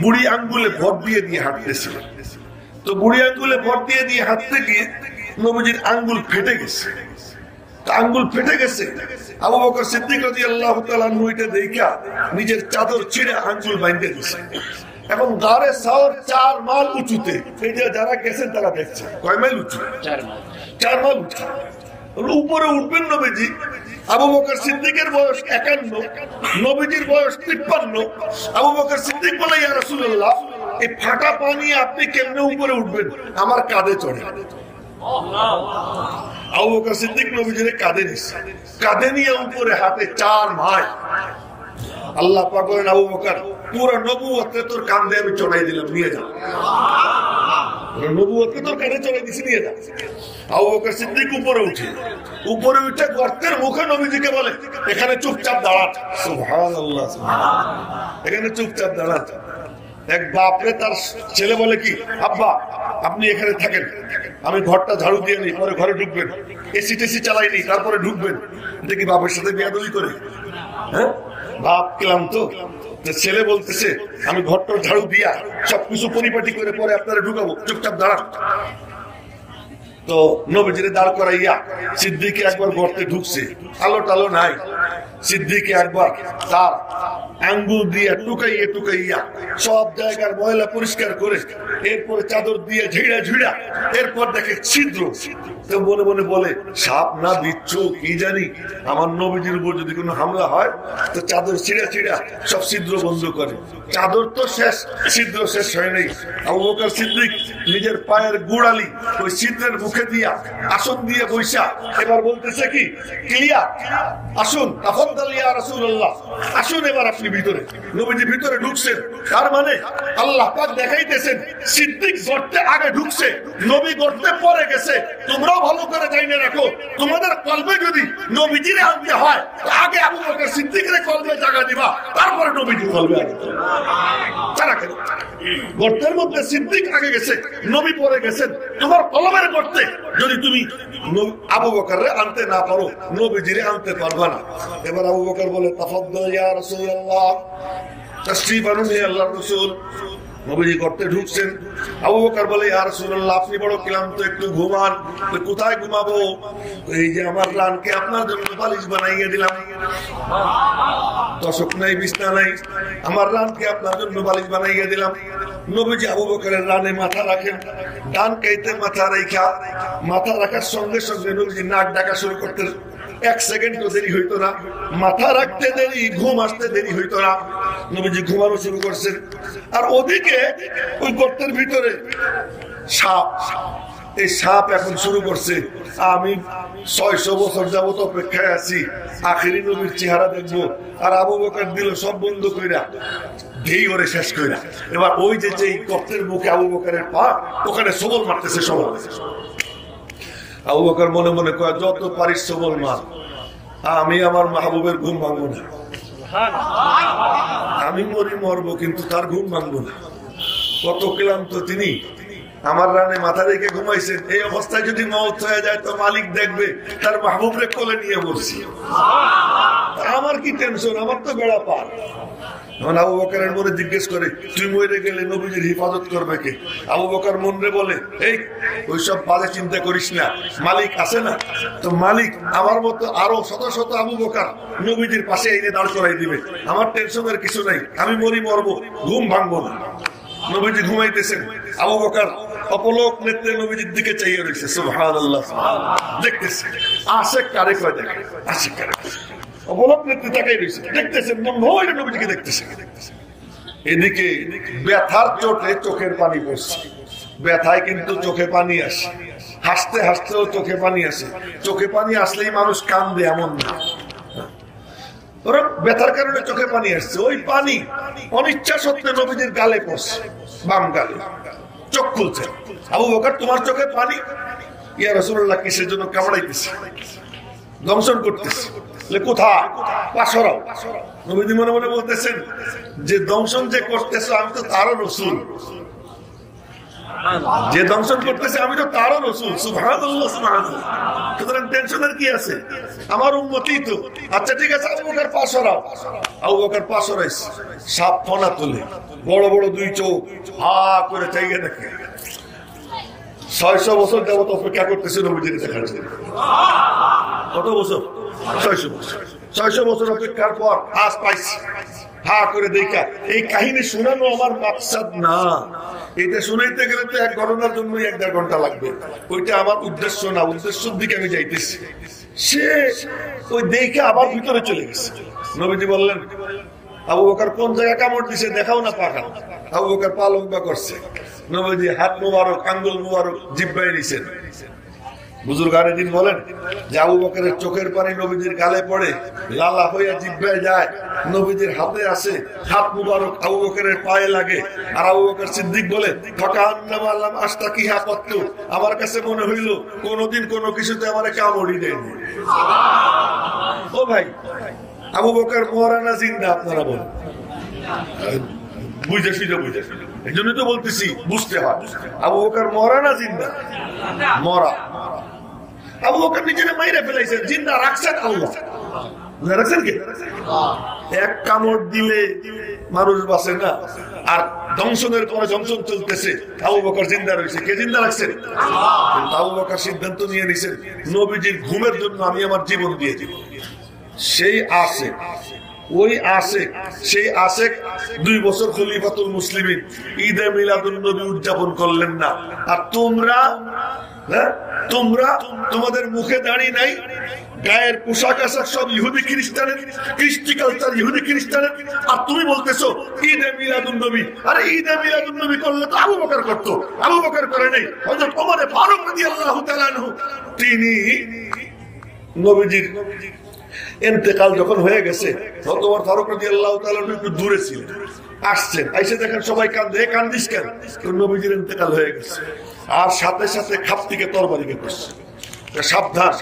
বুড়ি আঙ্গুলে ভর দিয়ে দিয়ে হাঁটতেছিলেন। তো বুড়ি আঙ্গুলে ভর দিয়ে দিয়ে হাঁটতে গিয়ে নবীজির আঙ্গুল ফেটে গেছে। আঙ্গুল ফেটে গেছে, আবু বকর সিদ্দিক রাদিয়াল্লাহু তাআলা আনহু এটা দেখা নিজের চাদর ছিঁড়ে আঙ্গুল বাইন্ধে দিয়েছে। এখন গারে সাওর 4 মাইল উঁচুতে, এই যে যারা গেছেন তারা দেখছে কয় মাইল উঁচু? 4 মাইল উঁচু। উপরে উঠবেন নবীজি। আবু বকর সিদ্দিকের বয়স 51, নবীজির বয়স 53। আবু বকর সিদ্দিক বলে, ইয়া রাসূলুল্লাহ, এই ফাটা পানি আপনি কেমনে উপরে উঠবেন? আমার কাঁধে চড়ে। আবু বকর সিদ্দিক নবীজির কাঁধে নিয়ে উপরে হাতে 4 মাইল। আল্লাহ পাক বলেন, আবু বকর পুরো নবুয়তকে তোর কাঁধে আমি চড়াই দিলাম, নিয়ে যা। নবুয়তকে তোর কাঁধে চড়াই দিছি, নিয়ে যা। আবু বকর সিদ্দিক উপরে উঠে গর্তের মুখে নবীজিকে বলে, এখানে চুপচাপ দাঁড়ান। সুবহানাল্লাহ, এখানে চুপচাপ দাঁড়ান। এক বাপরে তার ছেলে বলে কি, আব্বা আপনি এখানে থাকেন, আমি ঘরটা ঝাড়ু দিয়ে নিই, পরে ঘরে ঢুকবেন, এসি টেসি চালাই নি, তারপরে ঢুকবেন। দেখি বাপের সাথে বেয়াদবি করে। হ্যাঁ, বাপ ক্লান্ত, ছেলে বলতেছে আমি ঘরটা ঝাড়ু দিয়া সবকিছু পরিপাটি করে পরে আপনারা ঢুকাবো, চুপচাপ দাঁড়ান। তো নবীজিরে দাঁড় করাইয়া সিদ্দিক একবার গর্তে ঢুকছে, আলো টালো নাই। সিদ্দিক একবার তার আঙ্গুল দিয়ে টুকাইয়া সব জায়গার ময়লা পরিষ্কার করে এরপরে চাদর দিয়ে ঝিড়া এরপর দেখে ছিদ্র। তো মনে মনে বলে, সাপ না বিচ্ছু কি জানি, আমার নবীজির উপর যদি কোনো হামলা হয় তো চাদর ছিড়া সব ছিদ্র বন্ধ করে। চাদর তো শেষ, ছিদ্র শেষ হয় নাই। আবু বকর সিদ্দিক নিজের পায়ের গুড়ালি ওই ছিদ্রের মুখে দিয়া আসন দিয়ে বৈশা এবার বলতেছে কি, ক্লিয়ার, আসুন তাফাদ্দাল ইয়া রাসূলুল্লাহ, আসুন এবার আপনি ভিতরে। নবীজি ভিতরে ঢুকছেন, তার মানে আল্লাহ পাক দেখাইতেছেন সিদ্দিক গর্তে আগে ঢুকছে, নবী গর্তে পরে গেছে। তোমরাও ভালো করে জানিয়ে রাখো, তোমাদের কলবে যদি নবীজিরে আনতে হয় আগে আবু বকর সিদ্দিকের কলবে জায়গা দিবা, তারপরে নবীজি কলবে আগে। গর্তের মধ্যে সিদ্দিক আগে গেছে, নবী পরে গেছেন। তোমার কলমের গর্তে যদি তুমি আবু বকররে আনতে না পারো, নবীজিরে আনতে পারবা না। এবার আবু বকর বলে, তাফাদ্দাল ইয়া রাসূলুল্লাহ, তাশরীফ আনুন হে আল্লাহর রাসূল। নবীজি করতে ঢুকছেন। আবু বকর বলে, ইয়া রাসূলুল্লাহ আপনি বড় ক্লান্ত, একটু ঘুমান। কোথায় ঘুমাবো? এই যে আমার রানকে আপনার জন্য বালিশ বানাইয়া দিলাম, দশক নাই, বিছনা নাই, আমার রানকে আপনার জন্য বালিশ বানাইয়া দিলাম। নবীজি আবু বকরের রানে মাথা রাখেন, ডান কাইতে মাথা রাখার সঙ্গে সঙ্গে নবীজি নাক ডাকা শুরু করতেন। 1 সেকেন্ডও দেরি হইতো না, মাথা রাখতে দেরি, ঘুম আসতে দেরি হইতো না। নবীজি ঘুমানো শুরু করছেন। আর ওদিকে ওই গর্তের ভিতরে সাপ, এই সাপ এখন শুরু করছে। আমি 600 বছর যাবত অপেক্ষায় আছি, আখেরি নবীর চেহারা দেখবো। আর আবু বকর দিল সব বন্ধ কইরা, ঢেই ওরে শেষ কইরা। এবার ওই যে গর্তের মুখে আবু বকরের পা, ওখানে সবল মারতেছে সবল। আবু বকর মনে মনে কয়, যত পারিস সবল মার, আমি আমার মাহবুবের ঘুম ভাঙবো না। আমি মরবো কিন্তু তার ঘুম ভাঙবো না। কত ক্লান্ত তিনি, আমার রানে মাথা রেখে ঘুমাইছেন। এই অবস্থায় যদি মওত হয়ে যায় তো মালিক দেখবে তার মাহবুবরে কোলে নিয়ে বসছি। আমার কি টেনশন, আমার তো বেড়া পার। আবু বকরের মনে জিজ্ঞেস করে, তুই মরে গেলে নবীজির হিফাজত করবে কে? আবু বকর মনে বলে, এই ওইসব বাজে চিন্তা করিস না, মালিক আছে না। তো মালিক আমার মতো আরো শত শত আবু বকর নবীজির পাশে এনে দাঁড় করাই দিবে। আমার টেনশনের কিছু নাই, আমি মরবো, ঘুম ভাঙবো না। নবীজি ঘুমাইতেছেন, আবু বকর অপলক নেত্রে নবীজির দিকে চাইয়ে রয়েছে। সুবহানাল্লাহ, দেখতেছে আশিক কারে কয়, দেখে আশিক কারে অপলক নেত্রে তাকাই রয়েছে, দেখতেছেন নবীজিকে দেখতেছে। এদিকে ব্যথার চোটে চোখের পানি পড়ছে, ব্যথায় কিন্তু চোখে পানি আসে, হাসতে হাসতেও চোখে পানি আসে। চোখে পানি আসলেই মানুষ কান্দে এমন না, ওরা ব্যথার কারণে চোখে পানি আসছে। ওই পানি অনিচ্ছা সত্ত্বে নবীজির গালে পড়ছে, বাম গালে। চোখ খুলছে, আবু বকর তোমার চোখে পানি? ইয়া রাসূলুল্লাহ কিসের জন্য কামড়াইতেছে, দংশন করতেছে। কোথায়? পাশরাও। নবীজি মনে মনে বলতেছেন যে দংশন যে করতেছে আমি তো তারও রাসূল, যে দংশন করতেছে আমি তো তারও রাসূল। সুবহানাল্লাহ, সুবহানাল্লাহ। সুতরাং টেনশনের কি আছে, আমার উম্মতই তো। আচ্ছা ঠিক আছে, আবু বকর পাশরাও। আবু বকর পাশরাইছে, সাপ ফনা তুলে, বড় বড় 2 চোখ, হা করে চাইয়ে দেখে। 600 বছর যাবত অপেক্ষা করতেছে নবীজিকে দেখার জন্য। কত বছর? 600 বছর। 600 বছর অপেক্ষার পর আজ পাইছি। হা করে দেখা। এই কাহিনী শোনানো আমার মাকসাদ না, এটা শুনাইতে গেলে তো 1 ঘটনার জন্যই 1-1.5 ঘন্টা লাগবে। ওইটা আমার উদ্দেশ্য না, উদ্দেশ্যের দিকে আমি যাইতেছি। সে ওই দেখে আবার ভিতরে চলে গেছে। নবীজি বললেন, আবু বকর কোন জায়গায় কামড় দিছে দেখাও না, পাখা। আবু বকর পা লম্বা করছে। নবীজি হাত মুবারক, আঙ্গুল মুবারক জিহ্বায় নিছেন। বুজুর্গানে দিন বলেন যে আবু বকরের চোখের পানি নবীজির গালে পড়ে লালা হইয়া জিহ্বায় যায়, নবীজির হাতে আসে, হাত মুবারক আবু বকরের পায়ে লাগে, আর আবু বকর সিদ্দিক বলে আমার কাছে মনে হইল কোনদিন কোনো কিছুতে আমার কামড়ি দেয়নি। ও ভাই, আবু বকর মরা না জিন্দা আপনারা বলেন? বুঝেছি এই জন্যই তো বলতেছি, বুঝতে হয়। আবু বকর মরা না জিন্দা? মরা। আবু বকর নিজের মাইরে ফেলাইছেন, জিন্দা রাখছেন আল্লাহ। রাখছেন কি? এক কামড় দিলে মানুষ বাঁচে না, আর দংশনের পরে দংশন চলতেছে, আবু বকর জিন্দা রয়েছে। কে জিন্দা রাখছেন? আবু বকর সিদ্ধান্ত নিয়ে নিছেন, নবীজির ঘুমের জন্য আমি আমার জীবন দিয়ে দিব। সেই আসে, ওই আশেক, সেই আশেক 2 বছর খলিফাতুল মুসলিমিন ঈদে মিলাদুন নবী উদযাপন করলেন না। আর তোমরা তোমাদের মুখে দাঁড়ি নাই, গায়ের পোশাক আশাক সব ইহুদি খ্রিস্টানের, কৃষ্টি কালচার ইহুদি খ্রিস্টানের, আর তুমি বলতেছো ঈদে মিলাদুন নবী। আরে ঈদে মিলাদুন নবী করলে তো আবু বকর করতো, আবু বকর করে নাই। হযরত ওমর ফারুক রাদিয়াল্লাহু তাআলা আনহু তিনি নবীজির ইন্তেকাল যখন হয়ে গেছে, ওমর ফারুক রাদিয়াল্লাহু তাআলা একটু দূরে ছিলেন, আসছেন, এসে দেখেন সবাই কান্দে। কান্দিস কেন? নবীজির ইন্তেকাল হয়ে গেছে। আর সাথে সাথে খাপ থেকে তরবারিকে করছে, সাবধান,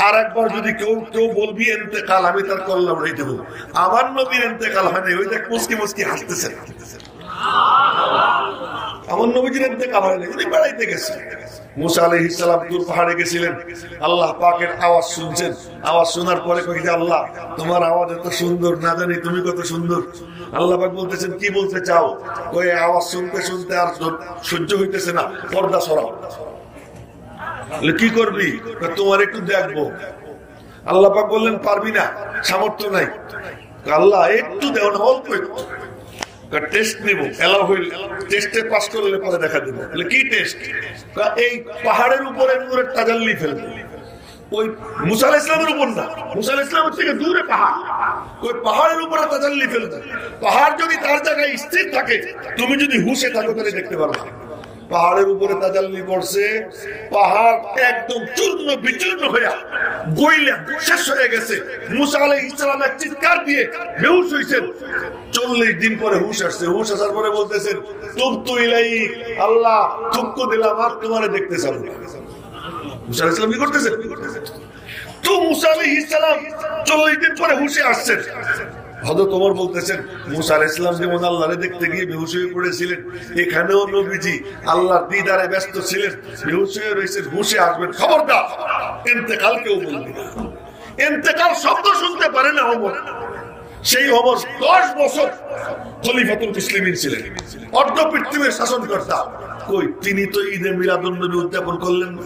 আর একবার যদি কেউ বলবি ইন্তেকাল, আমি তার কল্লা উড়াই দেবো। আমার নবীর ইন্তেকাল হয়নি, ওই দেখ মুস্কি মুস্কি হাসতেছে। আমার নবীজির ইন্তেকাল হয়নি, উনি বেড়াইতে গেছে। মুসা আলাইহিস সালাম তুর পাহাড়ে গেছিলেন, আল্লাহ পাকের আওয়াজ শুনছেন। আওয়াজ শোনার পরে কই যে আল্লাহ তোমার আওয়াজ এত সুন্দর, না জানি তুমি কত সুন্দর। আল্লাহ পাক বলতেছেন কি বলতে চাও? ওই আওয়াজ শুনতে শুনতে আর সহ্য হইতেছে না, পর্দা সরাও। কি করবি? তোমার একটু দেখবো। আল্লাহ পাক বললেন পারবি না, সামর্থ্য নাই। আল্লাহ একটু দেও না, অল্প একটু টেস্ট নিব, এলাও হইল, টেস্টে পাস করলে পরে দেখা দিব। কি টেস্ট? এই পাহাড়ের উপরে নূরের তাজাল্লি ফেলবে। ওই মুসা আলাইহিস সালামের উপর না, মুসা আলাইহিস সালামের থেকে দূরে পাহাড়, ওই পাহাড়ের উপরে তাজাল্লি ফেলবে। পাহাড় যদি তার জায়গায় স্থির থাকে, তুমি যদি হুশে থাকো তাহলে দেখতে পারবে। পাহাড়ের উপরে তাজাল্লি পড়ছে, পাহাড় একদম চূর্ণ বিচূর্ণ হইয়া গইলা শেষ হয়ে গেছে। মুসা আলাইহিস সালাম এক চিৎকার দিয়ে বেহুশ হইছেন। 40 দিন পরে হুশ আসছে। হুশ আসার পরে বলতেছেন তুবতু ইলাইক, আল্লাহ থুক্কু দিলাম, আর তোমারে দেখতে চাবো না। মুসা আলাইহিস সালাম কি করতেছেন? তো মুসা আলাইহিস সালাম 40 দিন পরে হুশে আসছেন। হযরত ওমর বলতেছেন মুসা আলাইহিস সালাম যেমন আল্লাহরে দেখতে গিয়ে বেহুশ হয়ে পড়েছিলেন, এখানেও নবীজি আল্লাহর দিদারে ব্যস্ত ছিলেন, বেহুশ হয়ে রয়েছেন, হুশে আসবেন। খবরদার ইন্তেকাল কেউ বলবে না। ইন্তেকাল শব্দ শুনতে পারে না ওমর। সেই ওমর 10 বছর খলিফাতুল মুসলিমিন ছিলেন, অর্ধ পৃথিবীর শাসনকর্তা। কই তিনি তো ঈদে মিলাদুন নবী উদযাপন করলেন না।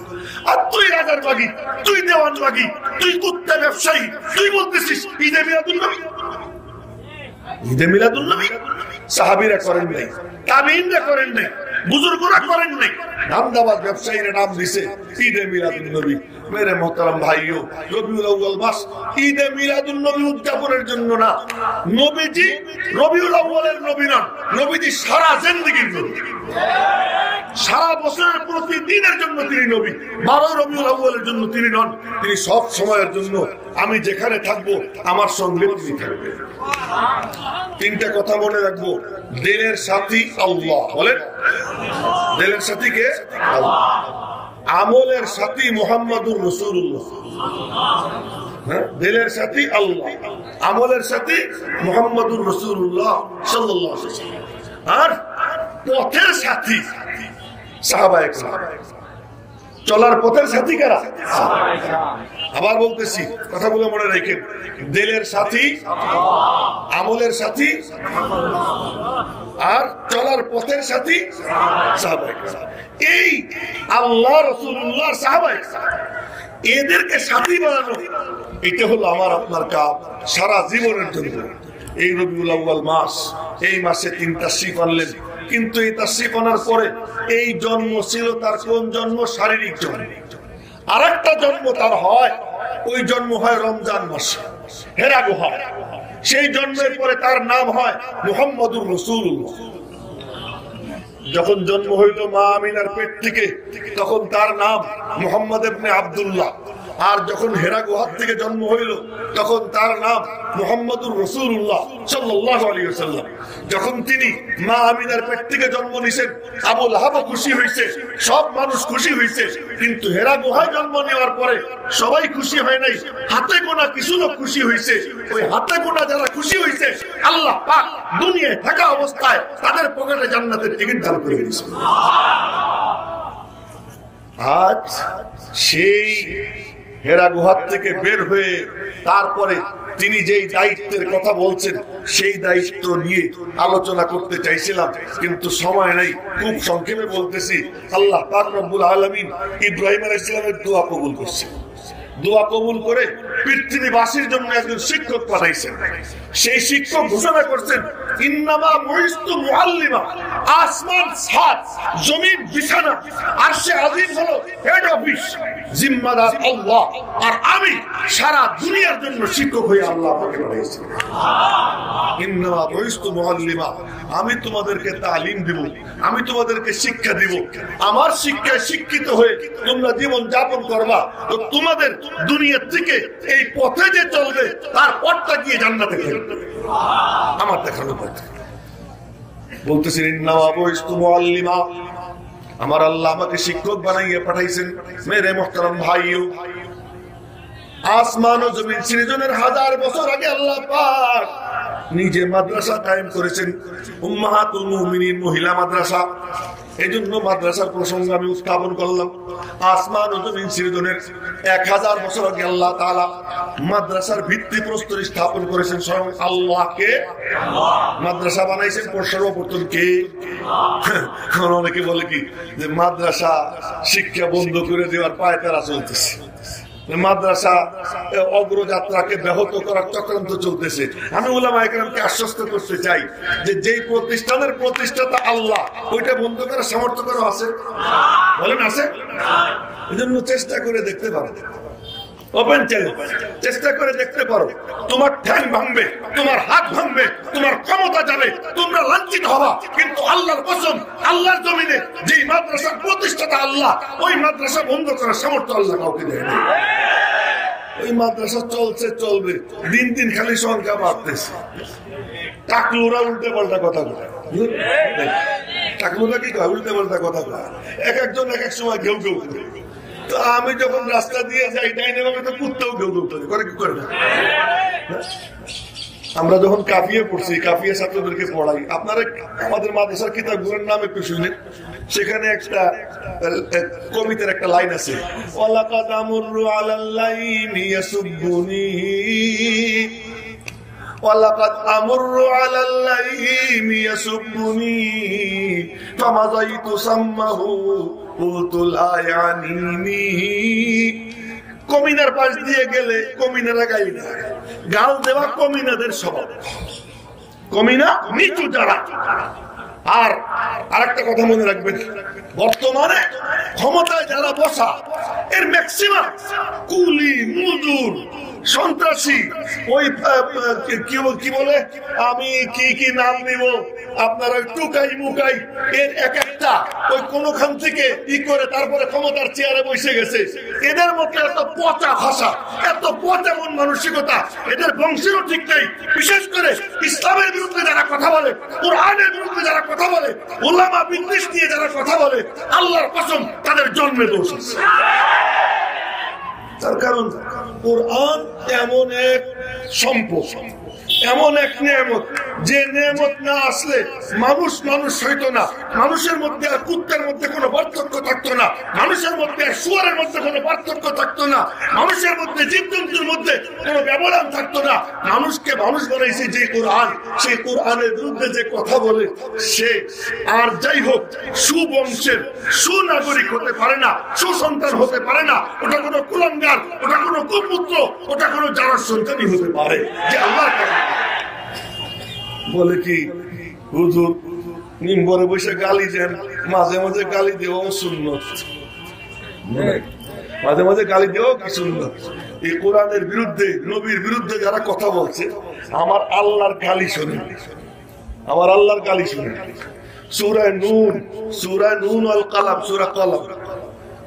আর তুই রাজার বাগি, তুই দেওয়ান বাগি, তুই কুত্তা ব্যবসায়ী, তুই বলতেছিস ঈদে মিলাদুন নবী। ঈদে মিলাদুন নবী সাহাবীরা করেন নাই, তাবেঈনরা করেন নাই, বুজুর্গরা করেন নাই, নামদাবাদ ব্যবসায়ীরা নাম দিছে ঈদে মিলাদুন নবী। মেরে মোহতারাম ভাইও, রবিউল আউয়াল মাস ঈদে মিলাদুন নবী উদযাপনের জন্য না। নবীজি রবিউল আউয়ালের নবী নন, নবীজি সারা জিন্দেগীর নবী, সারা বছরের প্রতিদিনের জন্য তিনি নবী। 12 রবিউল আউয়ালের জন্য তিনি নন, তিনি সব সময়ের জন্য। আমি যেখানে থাকবো আমার সঙ্গে তিনি থাকবেন। 3টা কথা মনে রাখবো, দিলের সাথী আল্লাহ, বলেন দিলের সাথী কে? আল্লাহ। আমলের সাথী মুহাম্মাদুর রাসূলুল্লাহ। দিলের সাথী আল্লাহ, আমলের সাথী মুহাম্মাদুর রাসূলুল্লাহ সাল্লাল্লাহু আলাইহি ওয়াসাল্লাম। আর পথের সাথী সাহাবায়ে কেরাম, চলার পথের সাথী কারা? আবার বলতেছি, কথাগুলো মনে রাখেন। দিলের সাথী, আমলের সাথী, আর চলার পথের সাথী সাহাবায়ে কেরাম। এই আল্লাহ রাসূলুল্লাহ সাহাবায়ে কেরাম, এদেরকে সাথী বানানো, এটা হলো আমার আপনার কাজ সারা জীবনের জন্য। এই রবিউল আউয়াল মাস, এই মাসে 3 তাশরীফ আনলেন, কিন্তু এই তাশরীফ আনার পরে এই জন্ম ছিল তার কোন জন্ম? শারীরিক জন্ম। আরেকটা জন্ম তার হয়, ওই জন্ম হয় রমজান মাসে, হেরা গুহা। সেই জন্মের পরে তার নাম হয় মুহাম্মাদুর রাসূলুল্লাহ। যখন জন্ম হইল মা আমিনার পেট থেকে, তখন তার নাম মুহাম্মদ ইবনে আব্দুল্লাহ। আর যখন হেরা গুহার থেকে জন্ম হইল, তখন তার নাম মুহাম্মদুর রাসূলুল্লাহ সাল্লাল্লাহু আলাইহি ওয়াসাল্লাম। যখন তিনি মা আমিনার পেট থেকে জন্ম নিয়েছেন, আবু লাহাব খুশি হয়েছে, সব মানুষ খুশি হয়েছে, কিন্তু হেরা গুহায় জন্ম নেওয়ার পরে সবাই খুশি হয় নাই। হাতে গোনা কিছু লোক খুশি হয়েছে। ওই হাতে গোনা যারা খুশি হয়েছে, আল্লাহ পাক দুনিয়ায় থাকা অবস্থায় তাদের পকেটে জান্নাতের টিকিট দান করে দিয়েছে। আজ সেই হেরা গুহার থেকে বের হয়ে তারপরে তিনি যেই দায়িত্বের কথা বলছেন, সেই দায়িত্ব নিয়ে আলোচনা করতে চাইছিলাম, কিন্তু সময় নেই। খুব সংক্ষেপে বলতেছি। আল্লাহ পাক রব্বুল আলামিন ইব্রাহিম আলাইহিস সালামের দোয়া কবুল করছেন। দোয়া কবুল করে পৃথিবীবাসীর জন্য একজন শিক্ষক পাঠাইছেন। সেই শিক্ষক ঘোষণা করছেন, ইন্নামা বুইস্তু মুআল্লিমা। আসমান সাত, জমিন বিছানা, আরশে আজিম হলো হেড অফিস, জিম্মাদার আল্লাহ, আর আমি সারা দুনিয়ার জন্য শিক্ষক হয়ে আল্লাহ আমাকে পাঠিয়েছেন। ইন্নামা বুইস্তু মুআল্লিমা, আমি তোমাদেরকে তালিম দিব, আমি তোমাদেরকে শিক্ষা দিব। আমার শিক্ষায় শিক্ষিত হয়ে তোমরা জীবন যাপন করবা, তো তোমাদের দুনিয়া থেকে এই পথে যে চলবে তার পথটা গিয়ে জান্নাতে ফেলবে। আমার দেখানো পথ বলতেছেন, ইন্নামা বুইস্তু মুআল্লিমা, আমার আল্লাহ আমাকে শিক্ষক বানাইয়া পাঠাইছেন। মেরে মুহতারাম ভাইও, আসমান ও জমিন সৃজনের 1000 বছর আগে আল্লাহ পাক নিজে মাদ্রাসা কায়েম করেছেন, উম্মাহাতুল মুমিনিন মহিলা মাদ্রাসা। এই জন্য মাদ্রাসার প্রসঙ্গ আমি উত্থাপন করলাম। আসমান ও জমিন সৃজনের 1000 বছর আগে আল্লাহ তাআলা মাদ্রাসার ভিত্তিপ্রস্তর স্থাপন করেছেন স্বয়ং আল্লাহকে। মাদ্রাসা বানাইছেন সর্বপ্রথম কে? অনেকে বলে কি যে মাদ্রাসা শিক্ষা বন্ধ করে দেওয়ার পায়তারা চলতেছে, মাদ্রাসা অগ্রযাত্রাকে ব্যাহত করার চক্রান্ত চলতেছে। আমি উলামায়ে কেরামকে আশ্বস্ত করতে চাই যে যেই প্রতিষ্ঠানের প্রতিষ্ঠাতা আল্লাহ, ওইটা বন্ধ করার সামর্থ্য কারো আছে? বলেন আছে? এজন্য চেষ্টা করে দেখতে পারো, ওপেন চ্যালেঞ্জ, চেষ্টা করে দেখতে পারো। তোমার ঠ্যাং ভাঙবে, তোমার হাত ভাঙবে, তোমার ক্ষমতা যাবে, তোমরা লাঞ্ছিত হবা, কিন্তু আল্লাহর কসম, আল্লাহর জমিনে যেই মাদ্রাসার প্রতিষ্ঠাতা আল্লাহ, ওই মাদ্রাসা বন্ধ করার সামর্থ্য আল্লাহ কাউকে দেয় না। ওই মাদ্রাসা চলছে, চলবে, দিন দিন খালি সংখ্যা বাড়তেছে। টাকলুরা উল্টে পাল্টা কথা বলে, টাকলুরা কি কয়? উল্টে পাল্টা কথা কয়। এক একজন এক এক সময় ঘেউ ঘেউ করে। তো আমি যখন রাস্তা দিয়ে যাই, ডাইনে বামে তো কুত্তাও ঘেউ ঘেউ করে, কি করে না? আমরা যখন কাফিয়ে পড়ছি, কাফিয়ে ছাত্রদেরকে পড়াই, আপনারা আমাদের মাদ্রাসার কিতাবগুলোর নাম একটু শুনেন। সেখানে একটা কবিতার একটা লাইন আছে, ওয়ালাকাদ আমুরু আলাল্লাইমি ইয়াসুবুনি, ওয়ালাকাদ আমুরু আলাল্লাইমি ইয়াসুবুনি, ফামাযাইতু সাম্মাহু কুলতু লা ইয়ানিনি। কমিনার পাশ দিয়ে গেলে কমিনারা গাই না, গাল দেওয়া কমিনাদের স্বভাব। কমিনা নিচু যারা। আর আরেকটা কথা মনে রাখবেন, বর্তমানে ক্ষমতায় যারা বসা, এর ম্যাক্সিমাম কুলি, মজদুর, সন্ত্রাসী, ওই কি বলে, আমি কি নাম দিব, আপনারা টুকাই মুকাই, এর এক একটা ওই কোনখান থেকে ই করে তারপরে ক্ষমতার চেয়ারে বসে গেছে। এদের মধ্যে এত পচা ভাষা, এত পচা মন মানসিকতা, এদের বংশেরও ঠিক নেই। বিশেষ করে ইসলামের বিরুদ্ধে যারা কথা বলে, কোরআনের বিরুদ্ধে যারা কথা বলে, উলামা বিদ্বেষ নিয়ে যারা কথা বলে, আল্লাহর কসম তাদের জন্মে দোষ আছে। তার কারণ কোরআন এমন এক সম্পদ, এমন এক নিয়ামত, যে নিয়ামত না আসলে মানুষ হইতো না। মানুষের মধ্যে আর কুত্তার মধ্যে কোনো পার্থক্য থাকতো না, মানুষের মধ্যে আর শুয়ারের মধ্যে কোনো পার্থক্য থাকতো না, মানুষের মধ্যে জীবজন্তুর মধ্যে কোনো ব্যবধান থাকতো না। মানুষকে মানুষ বানাইছে যে কোরআন, সেই কোরআনের বিরুদ্ধে যে কথা বলে সে আর যাই হোক সুবংশের সুনাগরিক হতে পারে না, সুসন্তান হতে পারে না। ওটা কোনো কুলাঙ্গার, ওটা কোনো কুপুত্র, ওটা কোনো জানার সন্তানই হতে পারে। যে আল্লাহ বলে কি, হুজুর মিম্বরে বসে গালি দেন, মাঝে মাঝে গালি দেওয়া সুন্নত, মাঝে মাঝে গালি দেওয়া কি সুন্নত। এই কোরআনের বিরুদ্ধে, নবীর বিরুদ্ধে যারা কথা বলছে, আমার আল্লাহর গালি শোনেন, আমার আল্লাহর গালি শুনেন। সূরা নূন ওয়াল কলম, সূরা কলম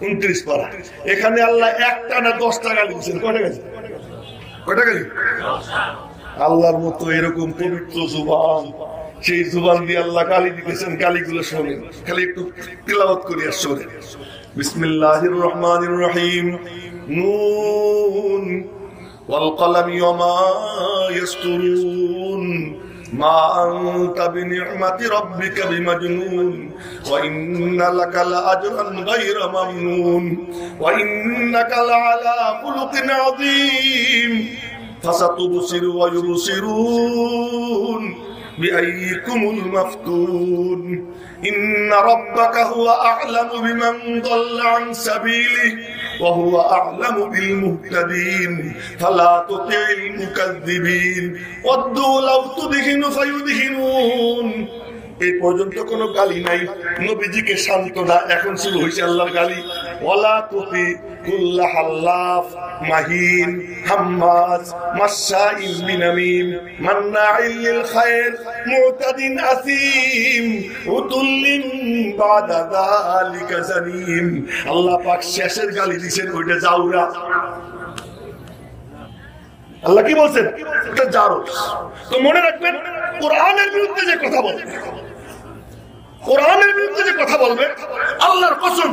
29 পারা। এখানে আল্লাহ একটা না 10টা গালি দিয়েছেন। কয়টা গালি? আল্লাহর মতো এরকম পবিত্র জুবান, সেই জুবান দিয়ে আল্লাহ গালি দিতেছেন। গালিগুলো শোনেন, খালি একটু তিলাওয়াত করি আর শোনেন। বিসমিল্লাহির রহমানির রহিম। নুন ওয়াল কলমি ওয়া মা ইয়াসতুরুন মা আনতা বিনি'মাতি রাব্বিকা বিমাজনুন ওয়া ইন্না লাকা লাআজরান গায়রা মামনুন ওয়া ইন্নাকা লাআলা খুলুকিন আযীম ফাসাতুবসিরু ওয়া ইউবসিরুন বিআইয়িকুমুল মাফতুন ইন্না রাব্বাকা হুয়া আ'লামু বিমান দাল্লা আন সাবিলিহি ওয়া হুয়া আ'লামু বিল মুহতাদিন ফালা তুতি'ল মুকাজ্জিবিন ওয়াদ্দু লাউ তুদহিনু ফায়ুদহিনুন। এই পর্যন্ত কোনো গালি নাই, নবীজিকে সান্ত্বনা। এখন শুরু হয়েছে আল্লাহর গালি। ওয়ালা তুতি কুল্লা হাল্লাফ মাহিন হাম্মাজ মাশাইন বিনামিম মান্নাইল লিল খায়র মুতাদিন আসিম উতুল্লিন বাদা যালিকা জানিম। আল্লাহ পাক শেষের গালি দিবেন ওইটা জাউরা। আল্লাহ কি বলছেন? এটা জারস। তো মনে রাখবেন, কোরআনের বিরুদ্ধে যে কথা বলবে, কোরআনের বিরুদ্ধে যে কথা বলবে, আল্লাহর কসম,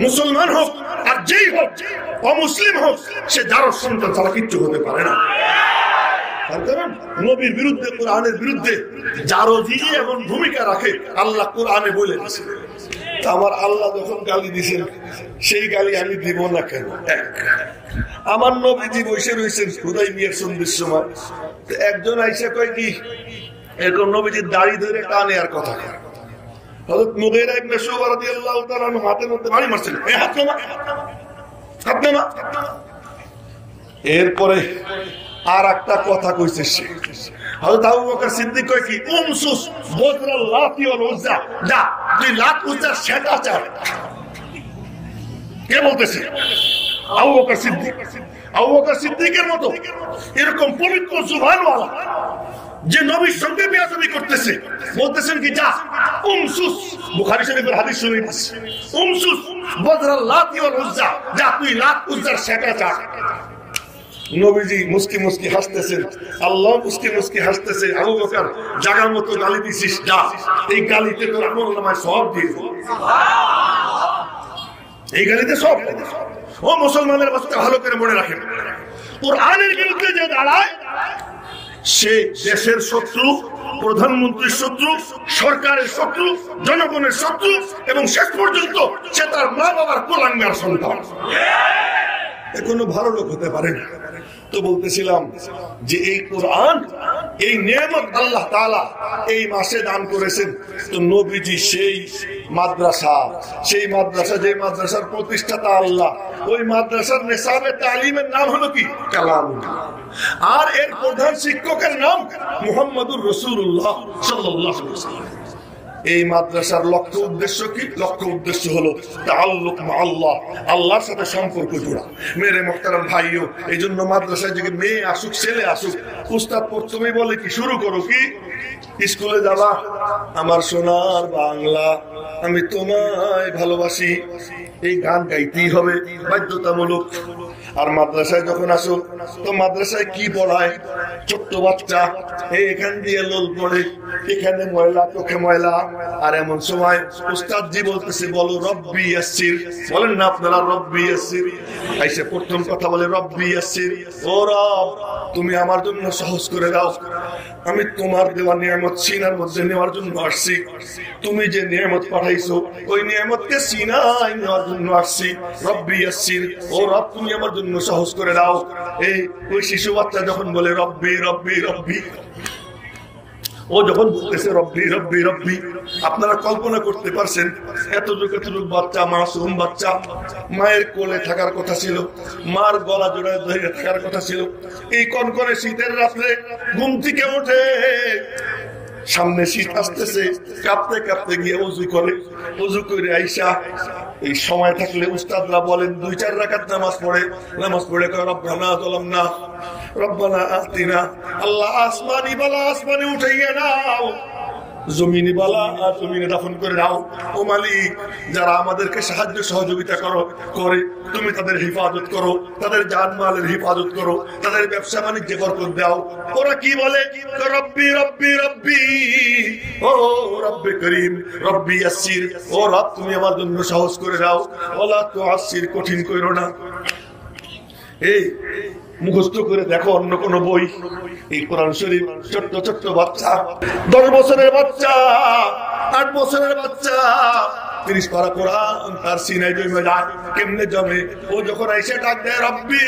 মুসলমান হোক আর যেই হোক, অমুসলিম হোক, সে জারস সন্তান ছাড়া কিচ্ছু হতে পারে না। কারণ নবীর বিরুদ্ধে, কোরআনের বিরুদ্ধে জারজি এমন ভূমিকা রাখে আল্লাহ কোরআনে বলে দিয়েছেন। আমার আল্লাহ যখন গালি দিয়েছেন, সেই গালি আমি দিব না কেন? আমার নবীজি বসে রয়েছেন হুদাইবিয়ার সন্ধির সময়, একজন আইসা কয় কি, এরকম নবীজির দাড়ি ধরে টানে আর কথা কয়। হযরত মুগীরা ইবনে শুবা রাদিয়াল্লাহু তাআলা আনহু হাতের মধ্যে বাড়ি মারছেন, এই হাত নামা, হাত নামা। এরপরে আর একটা কথা কইছে সে। হযরত আবু বকর সিদ্দিক কয় কি, উমসুস বদরাল লাতি ওয়াল উজ্জা, যা তুই লাত উজ্জার সেটা চার। কে বলতেছে? আবু বকর সিদ্দিক। আবু বকর সিদ্দিকের মতো এরকম পবিত্র জুবানওয়ালা, যে নবীর সঙ্গে বেয়াদবি করতেছে, বলতেছেন কি, যা উমসুস, বুখারী শরীফের হাদিস শুনেছি, উমসুস বদরাল লাতি ওয়াল উজ্জা, যা তুই লাত উজ্জার সেটা চার। নবীজি মুস্কি মুস্কি হাসতেছেন, আল্লাহ মুস্কি মুস্কি হাসতেছে। আবু বকর, জায়গা মতো গালি দিছিস, যা, এই গালিতে তোর আমলনামায় সওয়াব দিয়ে দেব, এই গালিতে সব। ও মুসলমানের বাচ্চা, ভালো করে মনে রাখেন, কোরআনের বিরুদ্ধে যে দাঁড়ায়, সে দেশের শত্রু, প্রধানমন্ত্রীর শত্রু, সরকারের শত্রু, জনগণের শত্রু, এবং শেষ পর্যন্ত সে তার মা বাবার কুলাঙ্গার সন্তান। কোনো ভালো লোক হতে পারে না। তো বলতেছিলাম যে এই কোরআন, এই নিয়ামত আল্লাহ তাআলা এই মাসে দান করেছেন। তো নবীজি সেই মাদ্রাসা, সেই মাদ্রাসা, যে মাদ্রাসার প্রতিষ্ঠাতা আল্লাহ, ওই মাদ্রাসার নিসাবে তালিমের নাম হলো কি, কালামুল্লাহ। আর এর প্রধান শিক্ষকের নাম মুহাম্মদুর রাসূলুল্লাহ সাল্লাল্লাহু আলাইহি ওয়াসাল্লাম। এই মাদ্রাসার লক্ষ্য উদ্দেশ্য কি? লক্ষ্য উদ্দেশ্য হলো তাআল্লুক মা আল্লাহ, আল্লাহর সাথে সম্পর্ক জোড়া। মেরে মুহতারাম ভাইও, এই জন্য মাদ্রাসায় যে মেয়ে আসুক ছেলে আসুক, উস্তাদ প্রথমে বলে কি, শুরু করো কি, স্কুলে যাবা, আমার সোনার বাংলা, আমি তোমায় ভালোবাসি, এই গান গাইতেই হবে বাধ্যতামূলক। আর মাদ্রাসায় যখন আসো, তো মাদ্রাসায় কি পড়ায়? ছোট্ট বাচ্চা এখান দিয়ে লোল পড়ে, এখানে ময়লা, চোখে ময়লা। আর এমন সময় উস্তাদজি বলতেছে, বলো রব্বি ইয়াসসির, বলেন না আপনারা রব্বি ইয়াসসির? আইসা প্রথম কথা বলে রব্বি ইয়াসসির, ও রব তুমি আমার জন্য সহজ করে দাও, আমি তোমার দেওয়া নিয়ামত সিনার মধ্যে নেওয়ার জন্য আসছি। তুমি যে নিয়ামত পাঠাইছো, ওই নিয়ামতকে সিনায় নেওয়ার জন্য আসছি। রব্বি ইয়াসসির, ও রব তুমি আমার জন্য সহজ করে দাও। এই ওই শিশু বাচ্চা যখন বলে রব্বি রব্বি রব্বি, ও যখন বলতেছে রব্বি রব্বি রব্বি, আপনারা কল্পনা করতে পারছেন এতটুকু বাচ্চা, মাসুম বাচ্চা, মায়ের কোলে থাকার কথা ছিল, মার গলা জোড়ায় ধরে থাকার কথা ছিল। এই কনকনে শীতের রাত্রে ঘুম থেকে ওঠে, সামনে শীত আসতেছে, কাঁপতে কাঁপতে গিয়ে ওযু করে, ওযু করে আইসা এই সময় থাকলে উস্তাদরা বলেন 2-4 রাকাত নামাজ পড়ে, নামাজ পড়ে কয় রব্বানা যালামনা রব্বানা আতিনা, আল্লাহ আসমানি বালা আসমানি উঠাইয়া নাও, জমিনে বালা আর জমিনে দাফন করে দাও। ও মালিক, যারা আমাদেরকে সাহায্য সহযোগিতা করে তুমি তাদের হেফাজত করো, তাদের জানমালের হেফাজত করো, তাদের ব্যবসা বাণিজ্যে বরকত দাও। ওরা কি বলে? রব্বি রব্বি রব্বি, ও রব্বে করিম, রব্বি ইয়াসসির, ও রব তুমি আমার জন্য সহজ করে দাও, ওয়ালা তুআসসির, কঠিন কইরো না। এই মুখস্থ করে দেখো অন্য কোন বই, এই কোরআন শরীফ ছোট্ট ছোট্ট বাচ্চা, 10 বছরের বাচ্চা, 8 বছরের বাচ্চা 30 পারা কোরআন তার সিনায় জমে যায়। কেমনে জমে? ও যখন এসে ডাক দেয় রব্বি,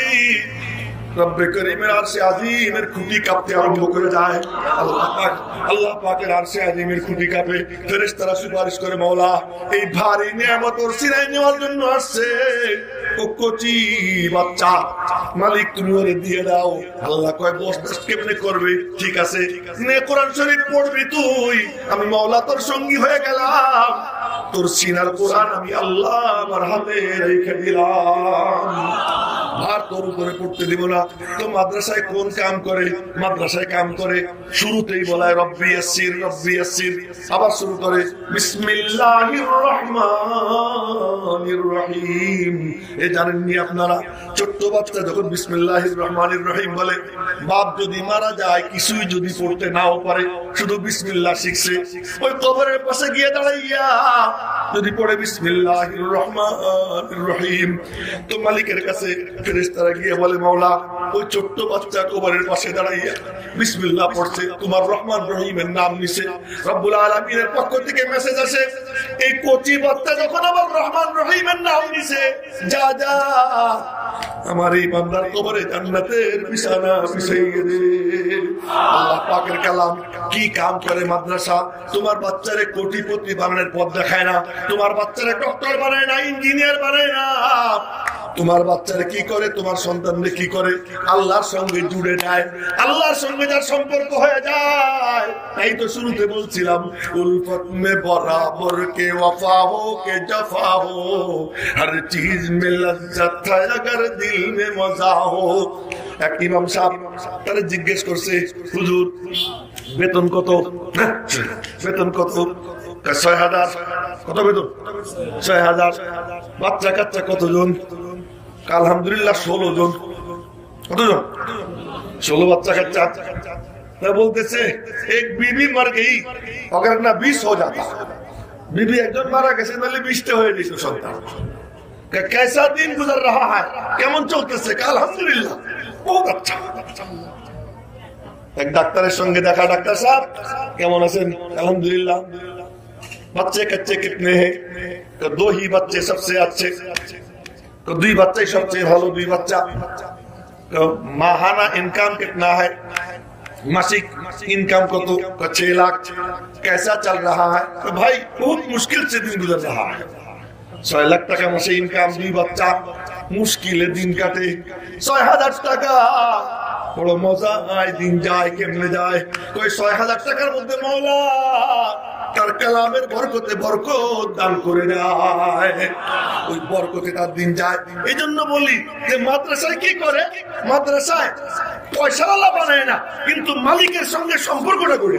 রব্বে করিমের আরশে আজিমের খুঁটি কাঁপতে আরম্ভ করে যায়। আল্লাহ পাকের আরশে আজিমের খুঁটি কাঁপে। ফেরেশতারা সুপারিশ করে, মাওলা এই ভারী নিয়ামত ওর সিনায় নেওয়ার জন্য আসছে, ও কচি বাচ্চা, মালিক তুমি ওরে দিয়ে দাও। আল্লাহ কয় বস কেমনে করবে? ঠিক আছে, নে কোরআন শরীফ পড়বি তুই, আমি মাওলা তোর সঙ্গী হয়ে গেলাম, তোর সিনার কোরআন আমি আল্লাহ আমার হাতে রেখে দিলাম, আর তোর উপরে পড়তে দিব না। তো মাদ্রাসায় কোন কাম করে? মাদ্রাসায় কাম করে শুরুতেই বলায় রব্বি ইয়াসসির, রব্বি ইয়াসসির, আবার শুরু করে বিসমিল্লাহির রহমানির রহিম। এ জানেননি আপনারা, ছোট্ট বাচ্চা যখন বিসমিল্লাহির রহমানির রহিম বলে, বাপ যদি মারা যায়, কিছুই যদি পড়তে নাও পারে, শুধু বিসমিল্লাহ শিখছে, ওই কবরের পাশে গিয়ে দাঁড়াইয়া যদি পড়ে বিসমিল্লাহির রহমানির রহিম, তো মালিকের কাছে ফেরেশতারা গিয়ে বলে, মাওলা ওই ছোট্ট বাচ্চা কবরের পাশে দাঁড়াইয়া বিসমিল্লাহ পড়ছে, তোমার রহমান রহিমের নাম নিছে, রব্বুল আলামিনের পক্ষ থেকে মেসেজ আসে, এই কচি বাচ্চা যখন আবার রহমান রহিমের নাম নিছে, যা যা আমার এই বান্দার কবরে জান্নাতের বিছানা বিছাইয়ে দে। আল্লাহ পাকের কালাম কি কাম করে মাদ্রাসা? তোমার বাচ্চারে কোটিপতি বানানোর পথ দেখায় না, তোমার বাচ্চারে ডক্টর বানায় না, ইঞ্জিনিয়ার বানায় না, তোমার বাচ্চারা কি করে? তোমার সন্তানরা কি করে? আল্লাহর সঙ্গে জুড়ে যায়। আল্লাহর সঙ্গে যার সম্পর্ক হয়ে যায়, তাই তো শুরুতে বলছিলাম, উলফত মে বরাবর কে ওয়াফা হো কে জফা হো, হর চিজ মে লজ্জত है अगर दिल में मजा हो। এক ইমাম সাহেব তারে জিজ্ঞেস করছে, হুজুর বেতন কত? বেতন কত? ৬০০০। কত বেতন? ৬০০০। বাচ্চা কাচ্চা কতজন? আলহামদুলিল্লাহ 16 জন। কতজন? 16 বাচ্চা কাচ্চা। बोलते एक बीबी मर गई अगर ना 20 हो जाता, बीबी एक जन मारा गए 20 हो सन्तान। कैसा दिन गुजर रहा है, কেমন চলতেছে? আলহামদুলিল্লাহ बहुत अच्छा। एक डॉक्टर संगे देखा, डॉक्टर साहब কেমন আছেন? আলহামদুলিল্লাহ। बच्चे कच्चे कितने हैं? तो 2 ही बच्चे सबसे अच्छे। तो 2 बच्चे सबसे भालो 2 बच्चा। तो माहाना इनकम कितना है? मासिक इनकम को तो 6 लाख। कैसा चल रहा है? तो भाई बहुत मुश्किल से दिन गुजर रहा है। 6 लाख টাকা মাসে ইনকাম, 2 বাচ্চা, মুশকিলে দিন কাটে। 6000 টাকা বড় মজা আয়, দিন যায় কেমনে যায়? কই 6000 টাকার মধ্যে মাওলা তার কালামের বরকতে বরকত দান করে দেয়, ওই বরকতে তার দিন যায়। এই জন্য বলি যে মাদ্রাসায় কি করে? মাদ্রাসায় পয়সা আল্লাহ বানায় না, কিন্তু মালিকের সঙ্গে সম্পর্কটা করে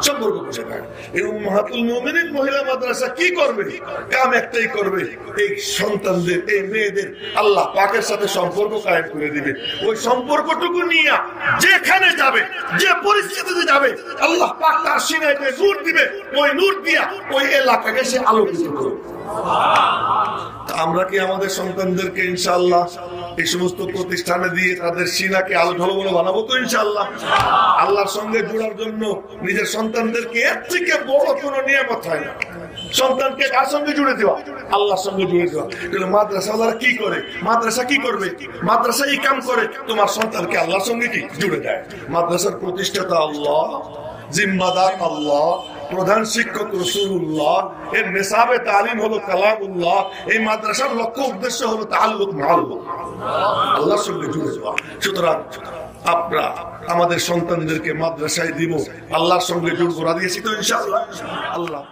সম্পর্ক বসে থাকে। এই উম্মাহাতুল মুমিনিন মহিলা মাদ্রাসা কি করবে? কাম একটাই করবে, এই সন্তানদের, এই মেয়েদের আল্লাহ পাকের সাথে সম্পর্ক কায়েম করে দিবে। ওই সম্পর্কটুকু নিয়ে যেখানে যাবে, যে পরিস্থিতিতে যাবে, আল্লাহ পাক তার সিনায় নূর দিবে, ওই নূর দিয়া ওই এলাকাকে সে আলোকিত করবে। আমরা কি আমাদের সন্তানদেরকে ইনশাআল্লাহ এই সমস্ত প্রতিষ্ঠানে দিয়ে তাদের সিনাকে আলো ঝলমলে বানাবো তো ইনশাআল্লাহ? আল্লাহর সঙ্গে জোড়ার জন্য নিজের সন্তানদেরকে এর থেকে বড় কোনো নিয়ামত হয় না। সন্তানকে কার সঙ্গে জুড়ে দেওয়া? আল্লাহর সঙ্গে জুড়ে দেওয়া। কিন্তু মাদ্রাসাওয়ালারা কি করে? মাদ্রাসা কি করবে? মাদ্রাসা এই কাম করে, তোমার সন্তানকে আল্লাহর সঙ্গে কি জুড়ে দেয়। মাদ্রাসার প্রতিষ্ঠাতা আল্লাহ, জিম্মাদার আল্লাহ, প্রধান শিক্ষক রাসূলুল্লাহ, এর নিসাবে তালিম হলো কালামুল্লাহ। এই মাদ্রাসার লক্ষ্য উদ্দেশ্য হলো তাআল্লুক মা আল্লাহ, আল্লাহর সঙ্গে জুড়ে যাওয়া। সুতরাং আমরা আমাদের সন্তানদেরকে মাদ্রাসায় দিব, আল্লাহর সঙ্গে জুড়বো, রাজি আছি তো ইনশাআল্লাহ? আল্লাহ